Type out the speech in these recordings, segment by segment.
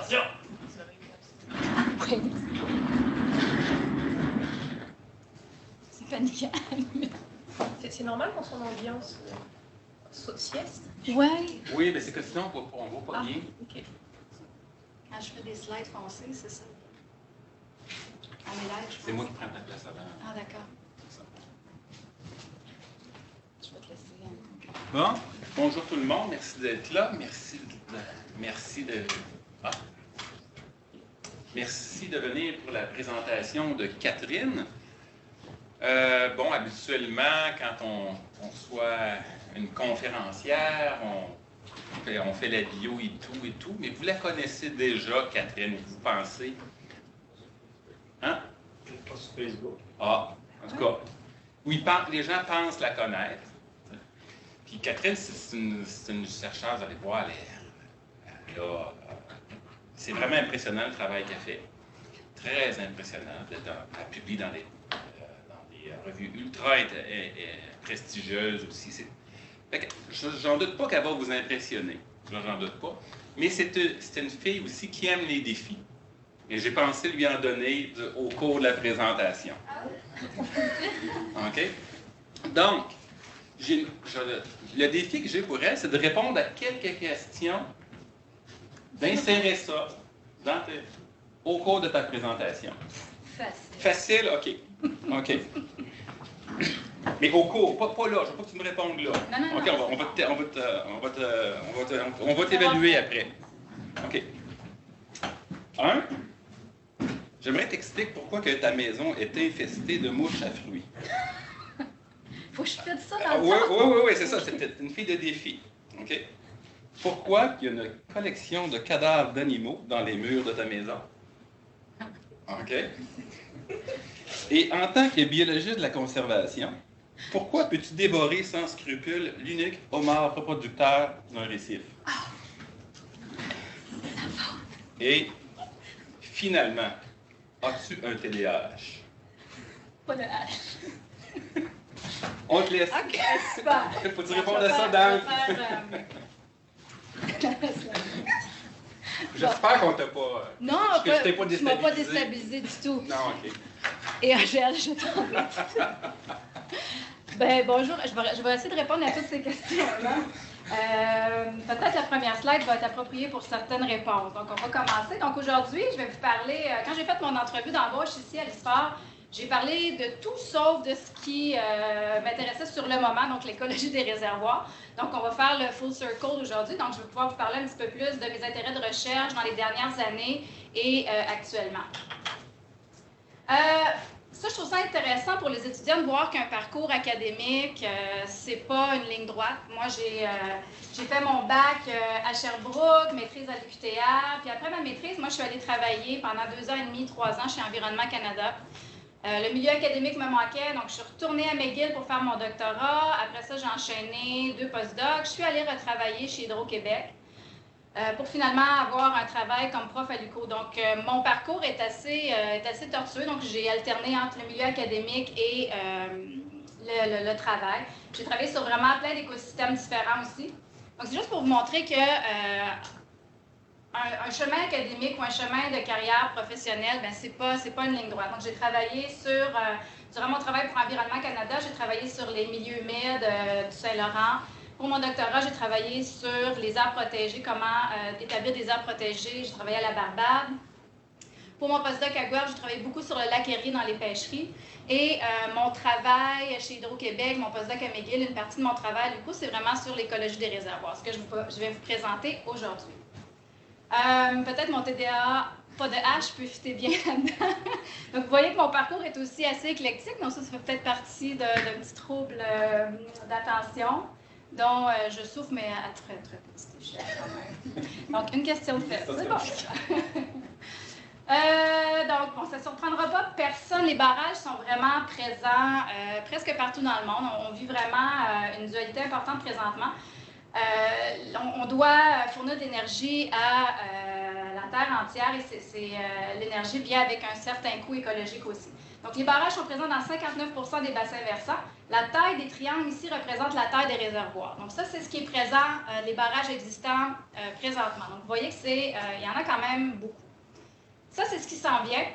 Attention! Oui. C'est paniquant. C'est normal qu'on soit en ambiance sieste? Oui. Oui, mais c'est que sinon, on ne voit pas bien. OK. Quand je fais des slides foncés, c'est ça. On est live, je pense. C'est moi qui prends ta place avant. Ah, d'accord. C'est ça. Je vais te laisser. Bon, bonjour tout le monde, merci d'être là. Merci de venir pour la présentation de Catherine. Bon, habituellement, quand on soit une conférencière, on fait la bio et tout, mais vous la connaissez déjà, Catherine, vous pensez? Hein? Pas sur Facebook. Ah, en tout cas, oui, les gens pensent la connaître. Puis Catherine, c'est une chercheuse, vous allez voir, c'est vraiment impressionnant le travail qu'elle fait. Très impressionnant. Elle publie dans des revues ultra prestigieuses aussi. J'en doute pas qu'elle va vous impressionner. J'en doute pas. Mais c'est une fille aussi qui aime les défis. Et j'ai pensé lui en donner au cours de la présentation. OK? Donc, le défi que j'ai pour elle, c'est de répondre à quelques questions, d'insérer ça au cours de ta présentation. Facile. Facile, OK. OK. Mais au cours, pas là. Je veux pas que tu me répondes là. Non, OK, on va t'évaluer après. OK. J'aimerais t'expliquer pourquoi que ta maison est infestée de mouches à fruits. Faut que je fasse ça dans le temps. Oui, c'est ça. C'est une fille de défi. OK? Pourquoi il y a une collection de cadavres d'animaux dans les murs de ta maison? OK? Et en tant que biologiste de la conservation, pourquoi peux-tu dévorer sans scrupule l'unique homard reproducteur d'un récif? Et finalement, as-tu un TDAH? Pas de H. On te laisse. OK, super. Faut-tu répondre à ça, Dan? J'espère qu'on t'a pas... Non, je t'ai pas tu m'as pas déstabilisé. déstabilisé du tout. Non, OK. Et Angèle, je t'en prie. Ben, bonjour, je vais essayer de répondre à toutes ces questions-là. Peut-être la première slide va être appropriée pour certaines réponses. Donc, on va commencer. Donc, aujourd'hui, je vais vous parler... quand j'ai fait mon entrevue d'embauche ici à l'ISPOR, j'ai parlé de tout sauf de ce qui m'intéressait sur le moment, donc l'écologie des réservoirs. Donc, on va faire le full circle aujourd'hui. Donc, je vais pouvoir vous parler un petit peu plus de mes intérêts de recherche dans les dernières années et actuellement. Ça, je trouve ça intéressant pour les étudiants de voir qu'un parcours académique, c'est pas une ligne droite. Moi, j'ai fait mon bac à Sherbrooke, maîtrise à l'UQTR, puis après ma maîtrise, moi, je suis allée travailler pendant 2 ans et demi, 3 ans chez Environnement Canada. Le milieu académique me manquait, donc je suis retournée à McGill pour faire mon doctorat. Après ça, j'ai enchaîné 2 postdocs. Je suis allée retravailler chez Hydro-Québec pour finalement avoir un travail comme prof à l'UQO. Donc, mon parcours est assez tortueux. Donc, j'ai alterné entre le milieu académique et le travail. J'ai travaillé sur vraiment plein d'écosystèmes différents aussi. Donc, c'est juste pour vous montrer que un chemin académique ou un chemin de carrière professionnelle, ben c'est pas une ligne droite. Donc, j'ai travaillé durant mon travail pour Environnement Canada, j'ai travaillé sur les milieux humides du Saint-Laurent. Pour mon doctorat, j'ai travaillé sur les aires protégées, comment établir des aires protégées. J'ai travaillé à la Barbade. Pour mon postdoc à Guelph, j'ai travaillé beaucoup sur le lac Erie dans les pêcheries. Et mon travail chez Hydro-Québec, mon postdoc à McGill, une partie de mon travail, du coup, c'est vraiment sur l'écologie des réservoirs, ce que je vais vous présenter aujourd'hui. Peut-être mon TDA, pas de H, peut fitter bien là-dedans. Donc, vous voyez que mon parcours est aussi assez éclectique. Donc, ça fait peut-être partie d'un petit trouble d'attention dont je souffre, mais à très, très petite échelle quand même. Donc, une question de fait. C'est bon. Donc, bon, ça ne surprendra pas personne. Les barrages sont vraiment présents presque partout dans le monde. On vit vraiment une dualité importante présentement. On doit fournir de l'énergie à la Terre entière et l'énergie vient avec un certain coût écologique aussi. Donc, les barrages sont présents dans 59% des bassins versants. La taille des triangles ici représente la taille des réservoirs. Donc, ça, c'est ce qui est présent, les barrages existants présentement. Donc, vous voyez que il y en a quand même beaucoup. Ça, c'est ce qui s'en vient.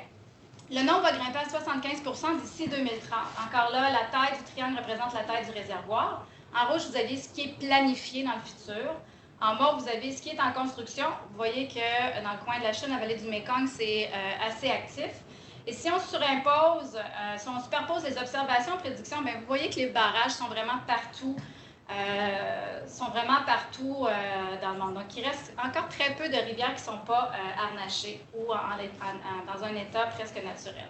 Le nombre va grimper à 75% d'ici 2030. Encore là, la taille du triangle représente la taille du réservoir. En rouge, vous avez ce qui est planifié dans le futur. En mauve, vous avez ce qui est en construction. Vous voyez que dans le coin de la Chine, la vallée du Mekong, c'est assez actif. Et si on surimpose, si on superpose les observations et prédictions, bien, vous voyez que les barrages sont vraiment partout, dans le monde. Donc, il reste encore très peu de rivières qui ne sont pas harnachées ou dans un état presque naturel.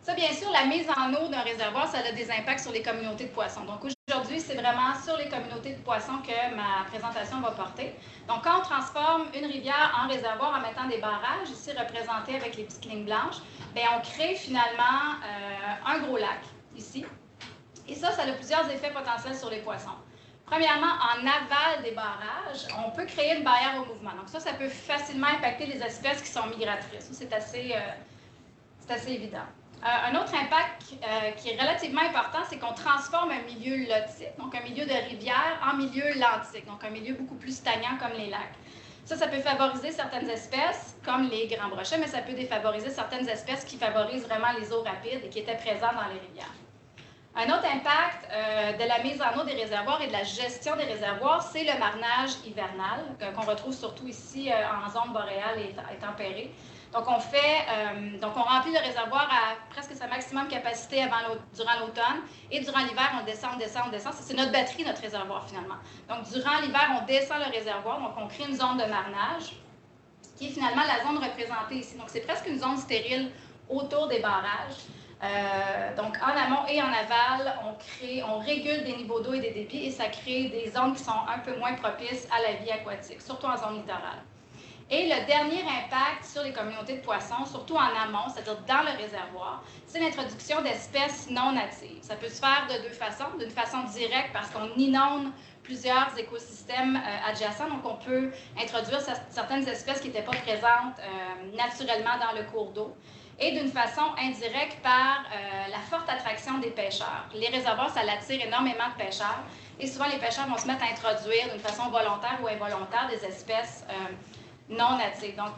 Ça, bien sûr, la mise en eau d'un réservoir, ça a des impacts sur les communautés de poissons. Donc, aujourd'hui, c'est vraiment sur les communautés de poissons que ma présentation va porter. Donc, quand on transforme une rivière en réservoir en mettant des barrages, ici représentés avec les petites lignes blanches, bien, on crée finalement un gros lac, ici. Et ça a plusieurs effets potentiels sur les poissons. Premièrement, en aval des barrages, on peut créer une barrière au mouvement. Donc, ça peut facilement impacter les espèces qui sont migratrices. C'est assez évident. Un autre impact qui est relativement important, c'est qu'on transforme un milieu lotique, donc un milieu de rivière, en milieu lentique, donc un milieu beaucoup plus stagnant comme les lacs. Ça peut favoriser certaines espèces, comme les grands brochets, mais ça peut défavoriser certaines espèces qui favorisent vraiment les eaux rapides et qui étaient présentes dans les rivières. Un autre impact de la mise en eau des réservoirs et de la gestion des réservoirs, c'est le marnage hivernal, qu'on retrouve surtout ici en zone boréale et tempérée. Donc, on remplit le réservoir à presque sa maximum capacité durant l'automne. Et durant l'hiver, on descend. C'est notre batterie, notre réservoir, finalement. Donc, durant l'hiver, on descend le réservoir. Donc, on crée une zone de marnage, qui est finalement la zone représentée ici. Donc, c'est presque une zone stérile autour des barrages. Donc, en amont et en aval, on régule des niveaux d'eau et des débits et ça crée des zones qui sont un peu moins propices à la vie aquatique, surtout en zone littorale. Et le dernier impact sur les communautés de poissons, surtout en amont, c'est-à-dire dans le réservoir, c'est l'introduction d'espèces non natives. Ça peut se faire de deux façons. D'une façon directe, parce qu'on inonde plusieurs écosystèmes adjacents, donc on peut introduire certaines espèces qui n'étaient pas présentes naturellement dans le cours d'eau. Et d'une façon indirecte par la forte attraction des pêcheurs. Les réservoirs, ça attire énormément de pêcheurs. Et souvent, les pêcheurs vont se mettre à introduire d'une façon volontaire ou involontaire des espèces non natives. Donc,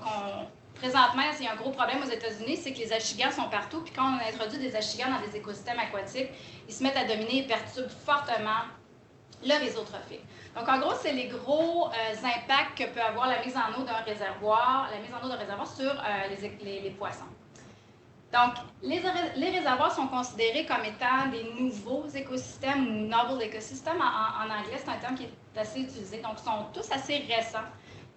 présentement, il y a un gros problème aux États-Unis, c'est que les achigans sont partout. Puis quand on introduit des achigans dans des écosystèmes aquatiques, ils se mettent à dominer et perturbent fortement le réseau trophique. Donc, en gros, c'est les gros impacts que peut avoir la mise en eau d'un réservoir, sur les poissons. Donc, les réservoirs sont considérés comme étant des nouveaux écosystèmes ou novel ecosystems. En anglais, c'est un terme qui est assez utilisé. Donc, ils sont tous assez récents.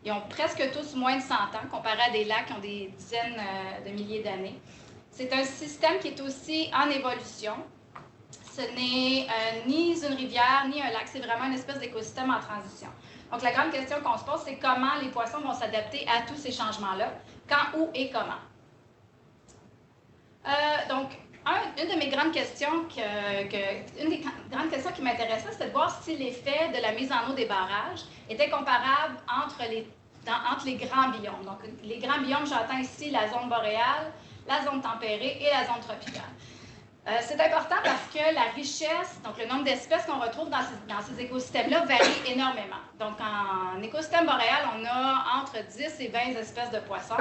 Ils ont presque tous moins de 100 ans, comparé à des lacs qui ont des dizaines de milliers d'années. C'est un système qui est aussi en évolution. Ce n'est ni une rivière, ni un lac. C'est vraiment une espèce d'écosystème en transition. Donc, la grande question qu'on se pose, c'est comment les poissons vont s'adapter à tous ces changements-là, quand, où et comment. Donc, une de mes grandes questions, une des grandes questions qui m'intéressait, c'était de voir si l'effet de la mise en eau des barrages était comparable entre les grands biomes. Donc, les grands biomes, j'entends ici la zone boréale, la zone tempérée et la zone tropicale. C'est important parce que la richesse, donc le nombre d'espèces qu'on retrouve dans ces écosystèmes-là varie énormément. Donc, en écosystème boréal, on a entre 10 et 20 espèces de poissons.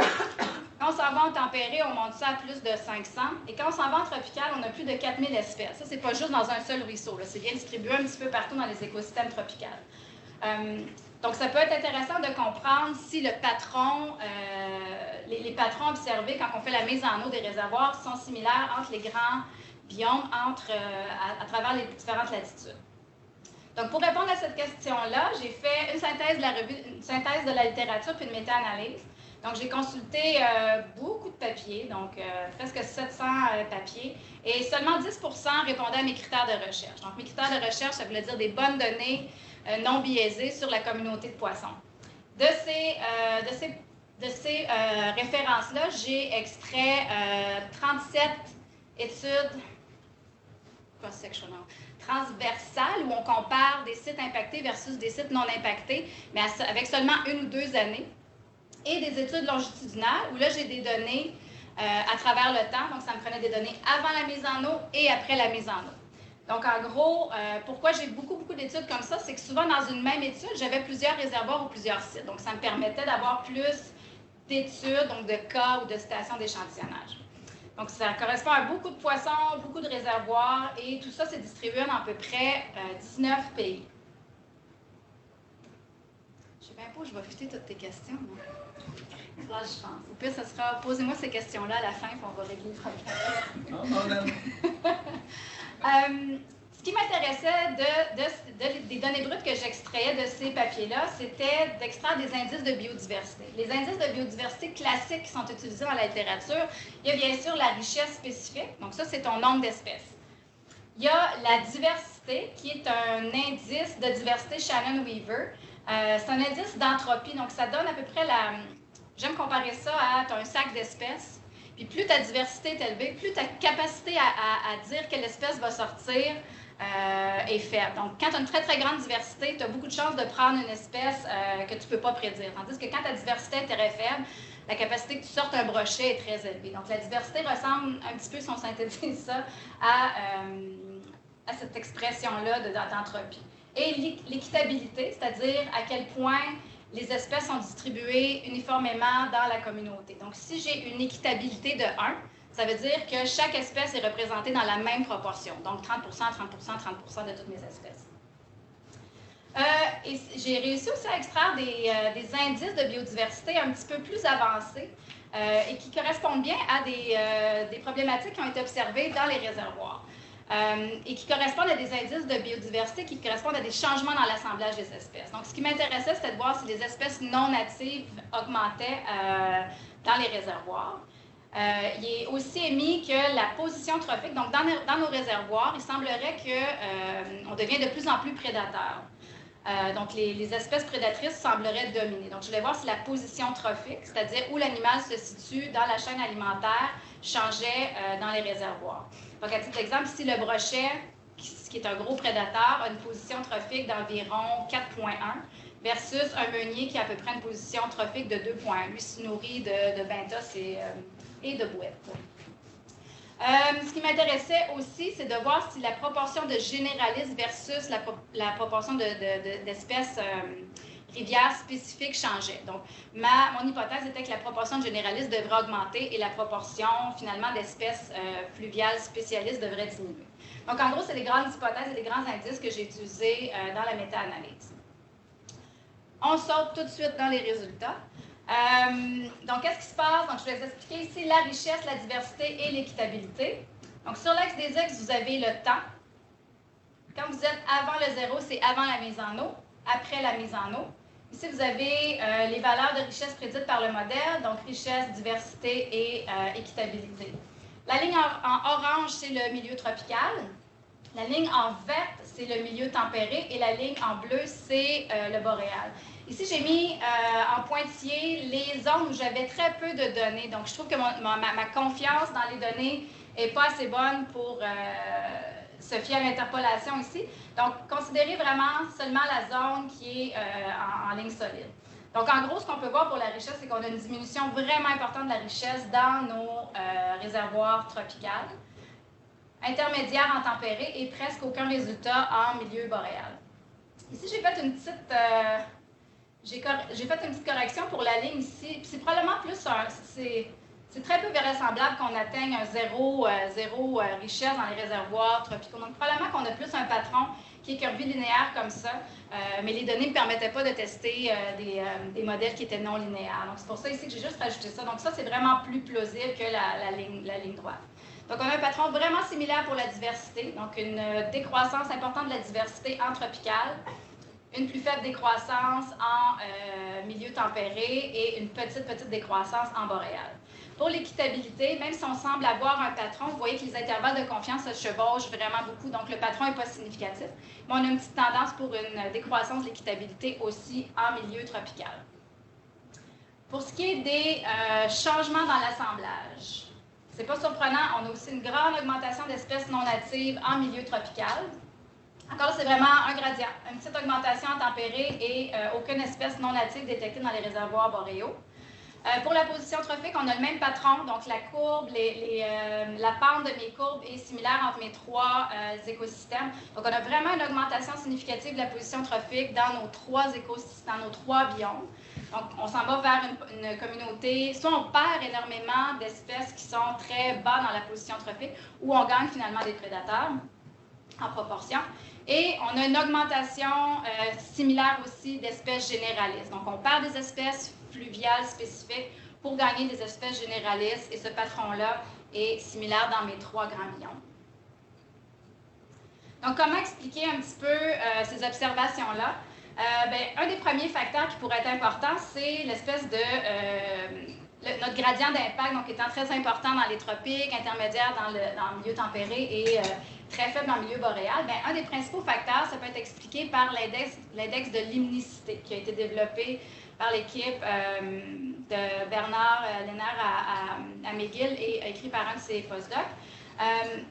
Quand on s'en va en tempéré, on monte ça à plus de 500. Et quand on s'en va en tropical, on a plus de 4000 espèces. Ça, c'est pas juste dans un seul ruisseau. C'est bien distribué un petit peu partout dans les écosystèmes tropicaux. Donc, ça peut être intéressant de comprendre si le patron, les patrons observés quand on fait la mise en eau des réservoirs sont similaires entre les grands biomes, à travers les différentes latitudes. Donc, pour répondre à cette question-là, j'ai fait une synthèse de la littérature puis une méta-analyse. Donc, j'ai consulté beaucoup de papiers, donc presque 700 papiers, et seulement 10 répondaient à mes critères de recherche. Donc, mes critères de recherche, ça voulait dire des bonnes données non biaisées sur la communauté de poissons. De ces références-là, j'ai extrait 37 études transversales où on compare des sites impactés versus des sites non impactés, mais avec seulement 1 ou 2 années. et des études longitudinales, où là, j'ai des données à travers le temps. Donc, ça me prenait des données avant la mise en eau et après la mise en eau. Donc, en gros, pourquoi j'ai beaucoup d'études comme ça, c'est que souvent, dans une même étude, j'avais plusieurs réservoirs ou plusieurs sites. Donc, ça me permettait d'avoir plus d'études, donc de cas ou de stations d'échantillonnage. Donc, ça correspond à beaucoup de poissons, beaucoup de réservoirs, et tout ça, c'est distribué dans à peu près 19 pays. Je ne sais pas où je vais fuiter toutes tes questions. Là, je pense. Au pire, ça sera, posez-moi ces questions-là à la fin, puis on va régler le problème. Ce qui m'intéressait des données brutes que j'extrayais de ces papiers-là, c'était d'extraire des indices de biodiversité. Les indices de biodiversité classiques qui sont utilisés dans la littérature, il y a bien sûr la richesse spécifique, donc ça, c'est ton nombre d'espèces. Il y a la diversité, qui est un indice de diversité Shannon-Weaver. C'est un indice d'entropie, donc ça donne à peu près la... J'aime comparer ça à tu as un sac d'espèces. Puis plus ta diversité est élevée, plus ta capacité à dire quelle espèce va sortir est faible. Donc, quand tu as une très grande diversité, tu as beaucoup de chances de prendre une espèce que tu ne peux pas prédire. Tandis que quand ta diversité est très faible, la capacité que tu sortes un brochet est très élevée. Donc, la diversité ressemble un petit peu, si on synthétise ça, à cette expression-là d'entropie. Et l'équitabilité, c'est-à-dire à quel point les espèces sont distribuées uniformément dans la communauté. Donc, si j'ai une équitabilité de 1, ça veut dire que chaque espèce est représentée dans la même proportion. Donc, 30 30 de toutes mes espèces. Et j'ai réussi aussi à extraire des indices de biodiversité un petit peu plus avancés et qui correspondent bien à des problématiques qui ont été observées dans les réservoirs. Et qui correspondent à des indices de biodiversité qui correspondent à des changements dans l'assemblage des espèces. Donc, ce qui m'intéressait, c'était de voir si les espèces non natives augmentaient dans les réservoirs. Il est aussi émis que la position trophique, donc dans nos réservoirs, il semblerait qu'on devient de plus en plus prédateur. Donc, les espèces prédatrices sembleraient dominer. Donc, je voulais voir si la position trophique, c'est-à-dire où l'animal se situe dans la chaîne alimentaire, changeait dans les réservoirs. Donc, à titre d'exemple, ici, le brochet, qui est un gros prédateur, a une position trophique d'environ 4,1 versus un meunier qui a à peu près une position trophique de 2,1. Lui se nourrit de benthos et de bouettes. Ce qui m'intéressait aussi, c'est de voir si la proportion de généralistes versus la proportion d'espèces rivières spécifiques changeait. Donc, mon hypothèse était que la proportion de généralistes devrait augmenter et la proportion, finalement, d'espèces fluviales spécialistes devrait diminuer. Donc, en gros, c'est les grandes hypothèses et les grands indices que j'ai utilisés dans la méta-analyse. On saute tout de suite dans les résultats. Donc, qu'est-ce qui se passe? Donc, je vais vous expliquer ici la richesse, la diversité et l'équitabilité. Donc, sur l'axe des X, vous avez le temps. Quand vous êtes avant le 0, c'est avant la mise en eau, après la mise en eau. Ici, vous avez les valeurs de richesse prédites par le modèle, donc richesse, diversité et équitabilité. La ligne en orange, c'est le milieu tropical. La ligne en verte, c'est le milieu tempéré. Et la ligne en bleu, c'est le boréal. Ici, j'ai mis en pointillé les zones où j'avais très peu de données. Donc, je trouve que ma confiance dans les données n'est pas assez bonne pour se fier à l'interpolation ici. Donc, considérez vraiment seulement la zone qui est en ligne solide. Donc, en gros, ce qu'on peut voir pour la richesse, c'est qu'on a une diminution vraiment importante de la richesse dans nos réservoirs tropicaux, intermédiaire en tempéré et presque aucun résultat en milieu boréal. Ici, j'ai fait une petite... J'ai fait une petite correction pour la ligne ici. C'est probablement plus c'est très peu vraisemblable qu'on atteigne un zéro richesse dans les réservoirs tropicaux. Donc, probablement qu'on a plus un patron qui est curvilinéaire comme ça, mais les données ne me permettaient pas de tester des modèles qui étaient non linéaires. Donc, c'est pour ça ici que j'ai juste rajouté ça. Donc, ça, c'est vraiment plus plausible que la ligne droite. Donc, on a un patron vraiment similaire pour la diversité. Donc, une décroissance importante de la diversité en tropical, une plus faible décroissance en milieu tempéré et une petite décroissance en boréal. Pour l'équitabilité, même si on semble avoir un patron, vous voyez que les intervalles de confiance se chevauchent vraiment beaucoup, donc le patron n'est pas significatif. Mais on a une petite tendance pour une décroissance de l'équitabilité aussi en milieu tropical. Pour ce qui est des changements dans l'assemblage, c'est pas surprenant, on a aussi une grande augmentation d'espèces non natives en milieu tropical. Encore là, c'est vraiment un gradient, une petite augmentation en tempéré et aucune espèce non native détectée dans les réservoirs boréaux. Pour la position trophique, on a le même patron, donc la courbe, la pente de mes courbes est similaire entre mes trois écosystèmes. Donc, on a vraiment une augmentation significative de la position trophique dans nos trois écosystèmes, dans nos trois biomes. Donc, on s'en va vers une communauté, soit on perd énormément d'espèces qui sont très bas dans la position trophique, ou on gagne finalement des prédateurs en proportion. Et on a une augmentation similaire aussi d'espèces généralistes. Donc, on perd des espèces fluviales spécifiques pour gagner des espèces généralistes, et ce patron-là est similaire dans mes trois grands biomes. Donc, comment expliquer un petit peu ces observations-là? Un des premiers facteurs qui pourrait être important, c'est l'espèce de notre gradient d'impact, donc étant très important dans les tropiques, intermédiaire dans le milieu tempéré et très faible dans le milieu boréal. Un des principaux facteurs, ça peut être expliqué par l'index de limnicité qui a été développé par l'équipe de Bernard Lennert à McGill et écrit par un de ses postdocs.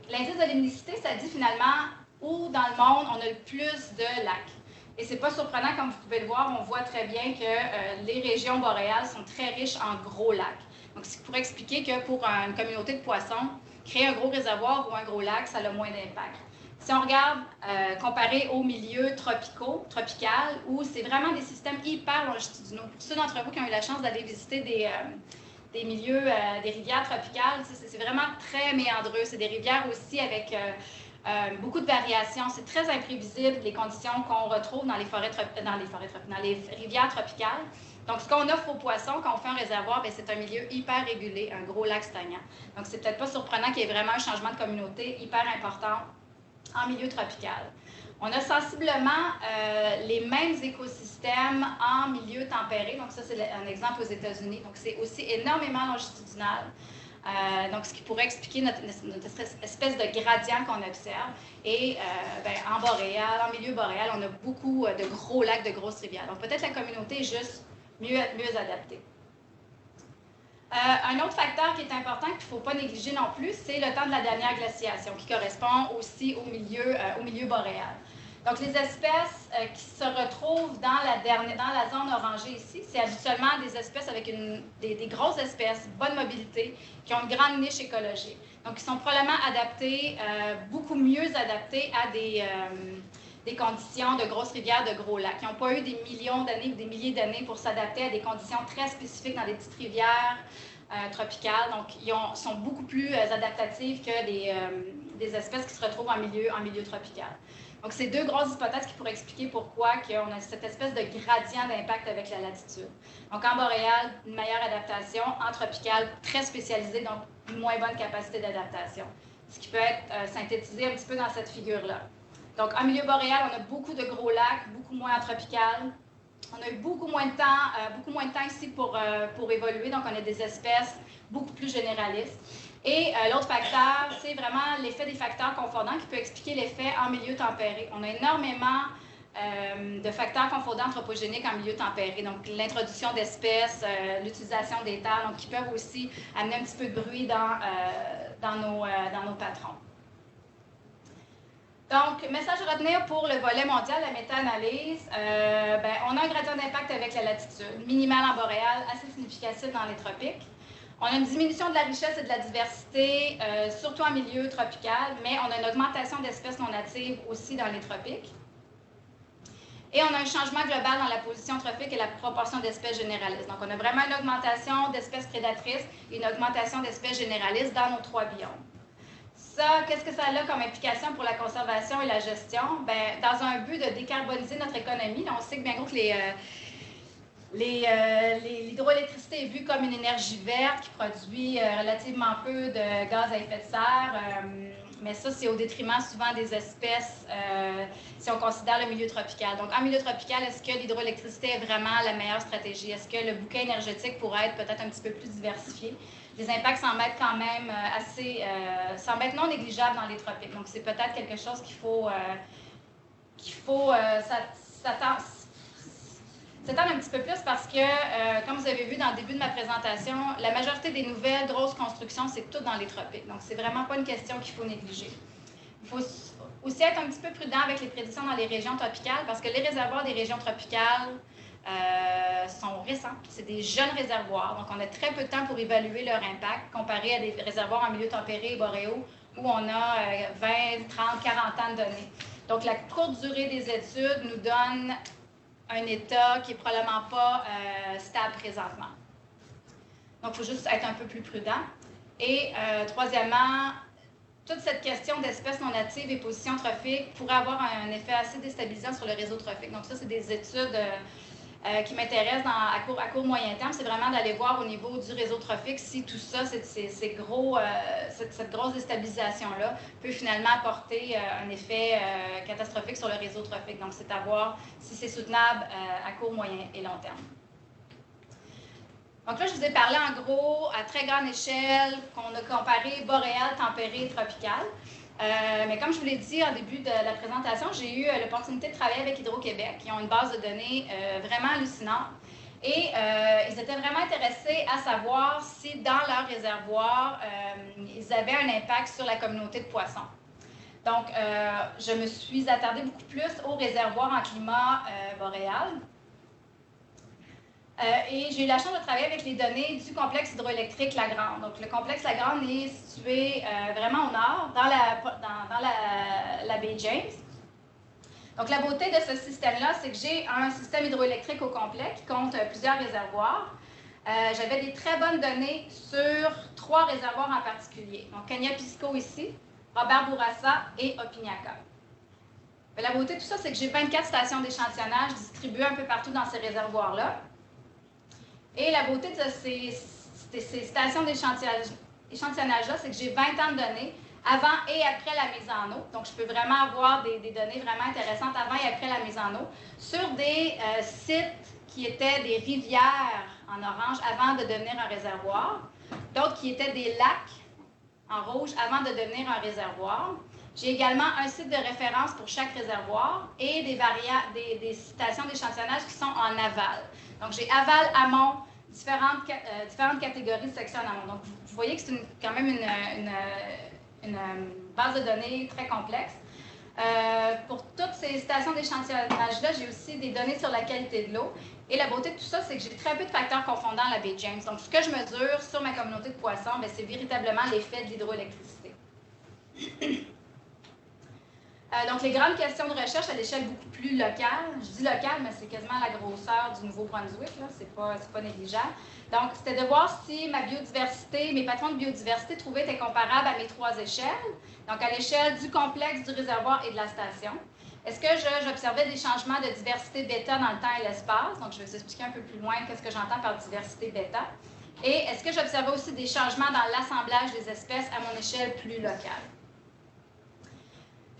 L'indice de limnicité, ça dit finalement où dans le monde on a le plus de lacs. Et ce n'est pas surprenant, comme vous pouvez le voir, on voit très bien que les régions boréales sont très riches en gros lacs. Donc, ce qui pourrait expliquer que pour une communauté de poissons, créer un gros réservoir ou un gros lac, ça a moins d'impact. Si on regarde comparé aux milieux tropical, où c'est vraiment des systèmes hyper longitudinaux. Pour ceux d'entre vous qui ont eu la chance d'aller visiter des milieux, des rivières tropicales, c'est vraiment très méandreux. C'est des rivières aussi avec beaucoup de variations. C'est très imprévisible les conditions qu'on retrouve dans les rivières tropicales. Donc, ce qu'on offre aux poissons quand on fait un réservoir, c'est un milieu hyper régulé, un gros lac stagnant. Donc, c'est peut-être pas surprenant qu'il y ait vraiment un changement de communauté hyper important en milieu tropical. On a sensiblement les mêmes écosystèmes en milieu tempéré. Donc, ça, c'est un exemple aux États-Unis. Donc, c'est aussi énormément longitudinal. Donc, ce qui pourrait expliquer notre espèce de gradient qu'on observe. Et en boréal, en milieu boréal, on a beaucoup de gros lacs, de grosses rivières. Donc, peut-être la communauté est juste mieux adaptée. Un autre facteur qui est important qu'il ne faut pas négliger non plus, c'est le temps de la dernière glaciation, qui correspond aussi au milieu boréal. Donc, les espèces qui se retrouvent dans la zone orangée ici, c'est habituellement des espèces avec des grosses espèces, bonne mobilité, qui ont une grande niche écologique. Donc, qui sont probablement adaptées, beaucoup mieux adaptées à des conditions de grosses rivières, de gros lacs, qui n'ont pas eu des millions d'années ou des milliers d'années pour s'adapter à des conditions très spécifiques dans des petites rivières tropicales. Donc, ils sont beaucoup plus adaptatives que des espèces qui se retrouvent en milieu tropical. Donc, c'est deux grosses hypothèses qui pourraient expliquer pourquoi on a cette espèce de gradient d'impact avec la latitude. Donc, en boréal, une meilleure adaptation. En tropical, très spécialisée, donc une moins bonne capacité d'adaptation. Ce qui peut être synthétisé un petit peu dans cette figure-là. Donc, en milieu boréal, on a beaucoup de gros lacs, beaucoup moins en tropical. On a eu beaucoup moins de temps ici pour évoluer. Donc, on a des espèces beaucoup plus généralistes. Et l'autre facteur, c'est vraiment l'effet des facteurs confondants qui peut expliquer l'effet en milieu tempéré. On a énormément de facteurs confondants anthropogéniques en milieu tempéré. Donc, l'introduction d'espèces, l'utilisation des terres, donc qui peuvent aussi amener un petit peu de bruit dans nos patrons. Donc, message à retenir pour le volet mondial, la méta-analyse. On a un gradient d'impact avec la latitude, minimal en boréal, assez significatif dans les tropiques. On a une diminution de la richesse et de la diversité, surtout en milieu tropical, mais on a une augmentation d'espèces non natives aussi dans les tropiques. Et on a un changement global dans la position trophique et la proportion d'espèces généralistes. Donc, on a vraiment une augmentation d'espèces prédatrices et une augmentation d'espèces généralistes dans nos trois biomes. Ça, qu'est-ce que ça a comme implication pour la conservation et la gestion? Dans un but de décarboniser notre économie, on sait que bien gros que l'hydroélectricité est vue comme une énergie verte qui produit relativement peu de gaz à effet de serre, mais ça, c'est au détriment souvent des espèces si on considère le milieu tropical. Donc, en milieu tropical, est-ce que l'hydroélectricité est vraiment la meilleure stratégie? Est-ce que le bouquet énergétique pourrait être peut-être un petit peu plus diversifié? Les impacts semblent être quand même semblent être non négligeables dans les tropiques. Donc, c'est peut-être quelque chose qu'il faut s'étendre un petit peu plus parce que, comme vous avez vu dans le début de ma présentation, la majorité des nouvelles grosses constructions, c'est tout dans les tropiques. Donc, c'est vraiment pas une question qu'il faut négliger. Il faut aussi être un petit peu prudent avec les prédictions dans les régions tropicales parce que les réservoirs des régions tropicales sont récents. C'est des jeunes réservoirs, donc on a très peu de temps pour évaluer leur impact comparé à des réservoirs en milieu tempéré et boréaux où on a 20, 30, 40 ans de données. Donc la courte durée des études nous donne un état qui n'est probablement pas stable présentement. Donc il faut juste être un peu plus prudent. Et troisièmement, toute cette question d'espèces non natives et positions trophiques pourrait avoir un effet assez déstabilisant sur le réseau trophique. Donc ça, c'est des études qui m'intéressent à court moyen terme. C'est vraiment d'aller voir au niveau du réseau trophique si tout ça, cette grosse déstabilisation-là peut finalement apporter un effet catastrophique sur le réseau trophique. Donc c'est à voir si c'est soutenable à court, moyen et long terme. Donc là, je vous ai parlé en gros à très grande échelle qu'on a comparé boréal, tempéré et tropical. Mais comme je vous l'ai dit en début de la présentation, j'ai eu l'opportunité de travailler avec Hydro-Québec, qui ont une base de données vraiment hallucinante. Et ils étaient vraiment intéressés à savoir si dans leur réservoir, ils avaient un impact sur la communauté de poissons. Donc, je me suis attardée beaucoup plus aux réservoirs en climat boréal. Et j'ai eu la chance de travailler avec les données du complexe hydroélectrique Lagrange. Donc, le complexe Lagrange est situé vraiment au nord, dans la baie James. Donc, la beauté de ce système-là, c'est que j'ai un système hydroélectrique au complet qui compte plusieurs réservoirs. J'avais des très bonnes données sur 3 réservoirs en particulier. Donc, Kanya-Pisco ici, Robert Bourassa et Opiniaca. La beauté de tout ça, c'est que j'ai 24 stations d'échantillonnage distribuées un peu partout dans ces réservoirs-là. Et la beauté de ces stations d'échantillonnage-là, c'est que j'ai 20 ans de données avant et après la mise en eau. Donc, je peux vraiment avoir des données vraiment intéressantes avant et après la mise en eau sur des sites qui étaient des rivières en orange avant de devenir un réservoir, d'autres qui étaient des lacs en rouge avant de devenir un réservoir. J'ai également un site de référence pour chaque réservoir et des stations d'échantillonnage qui sont en aval. Donc, j'ai aval, amont, différentes catégories de sections en amont. Donc, vous voyez que c'est quand même une base de données très complexe. Pour toutes ces stations d'échantillonnage-là, j'ai aussi des données sur la qualité de l'eau. Et la beauté de tout ça, c'est que j'ai très peu de facteurs confondants à la baie James. Donc, ce que je mesure sur ma communauté de poissons, c'est véritablement l'effet de l'hydroélectricité. Donc, les grandes questions de recherche à l'échelle beaucoup plus locale, je dis locale, mais c'est quasiment la grosseur du Nouveau-Brunswick, c'est pas négligeable. Donc, c'était de voir si ma biodiversité, mes patrons de biodiversité étaient comparables à mes 3 échelles, donc à l'échelle du complexe, du réservoir et de la station. Est-ce que j'observais des changements de diversité bêta dans le temps et l'espace? Donc, je vais vous expliquer un peu plus loin qu'est-ce que j'entends par diversité bêta. Et est-ce que j'observais aussi des changements dans l'assemblage des espèces à mon échelle plus locale?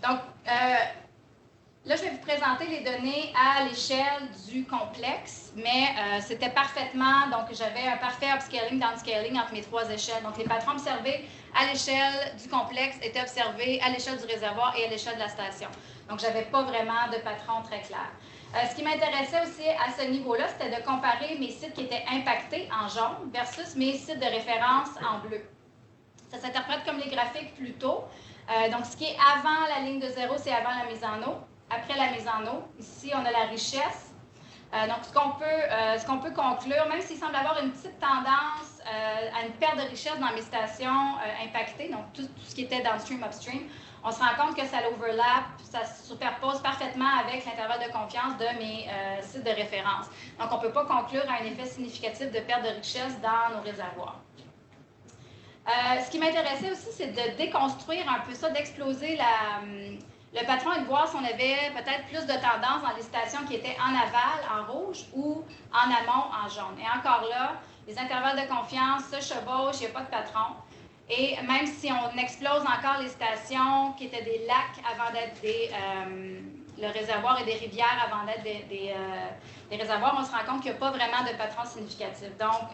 Donc, là, je vais vous présenter les données à l'échelle du complexe, mais c'était parfaitement, donc j'avais un parfait upscaling, downscaling entre mes 3 échelles. Donc, les patrons observés à l'échelle du complexe étaient observés à l'échelle du réservoir et à l'échelle de la station. Donc, je n'avais pas vraiment de patron très clair. Ce qui m'intéressait aussi à ce niveau-là, c'était de comparer mes sites qui étaient impactés en jaune versus mes sites de référence en bleu. Ça s'interprète comme les graphiques plus tôt. Donc, ce qui est avant la ligne de 0, c'est avant la mise en eau. Après la mise en eau, ici, on a la richesse. Donc, ce qu'on peut conclure, même s'il semble avoir une petite tendance à une perte de richesse dans mes stations impactées, donc tout ce qui était downstream, upstream, on se rend compte que ça l'overlap, ça se superpose parfaitement avec l'intervalle de confiance de mes sites de référence. Donc, on ne peut pas conclure à un effet significatif de perte de richesse dans nos réservoirs. Ce qui m'intéressait aussi, c'est de déconstruire un peu ça, d'exploser le patron et de voir si on avait peut-être plus de tendance dans les stations qui étaient en aval, en rouge, ou en amont, en jaune. Et encore là, les intervalles de confiance se chevauchent, il n'y a pas de patron. Et même si on explose encore les stations qui étaient des lacs avant d'être le réservoir et des rivières avant d'être des réservoirs, on se rend compte qu'il n'y a pas vraiment de patron significatif. Donc,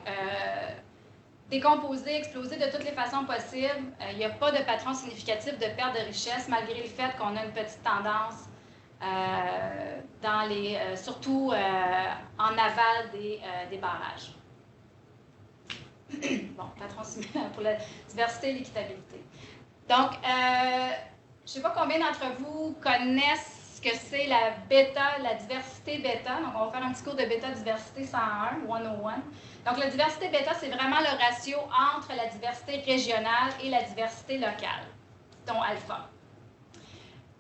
décomposer, exploser de toutes les façons possibles, il n'y a pas de patron significatif de perte de richesse, malgré le fait qu'on a une petite tendance surtout en aval des barrages. Bon, patron similaire pour la diversité et l'équitabilité. Donc, je ne sais pas combien d'entre vous connaissent ce que c'est la bêta, la diversité bêta. Donc, on va faire un petit cours de bêta diversité 101, 101. Donc, la diversité bêta, c'est vraiment le ratio entre la diversité régionale et la diversité locale, dont alpha.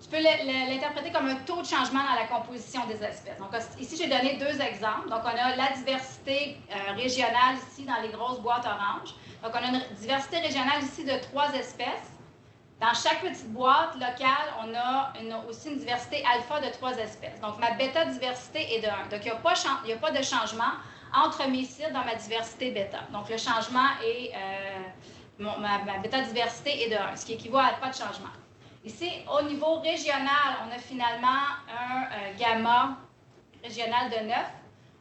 Tu peux l'interpréter comme un taux de changement dans la composition des espèces. Donc, ici, j'ai donné 2 exemples. Donc, on a la diversité régionale ici dans les grosses boîtes oranges. Donc, on a une diversité régionale ici de 3 espèces. Dans chaque petite boîte locale, on a aussi une diversité alpha de 3 espèces. Donc, ma bêta diversité est de 1. Donc, il n'y a pas de changement entre mes sites dans ma diversité bêta. Donc, le changement est, ma bêta diversité est de 1, ce qui équivaut à pas de changement. Ici, au niveau régional, on a finalement un gamma régional de 9,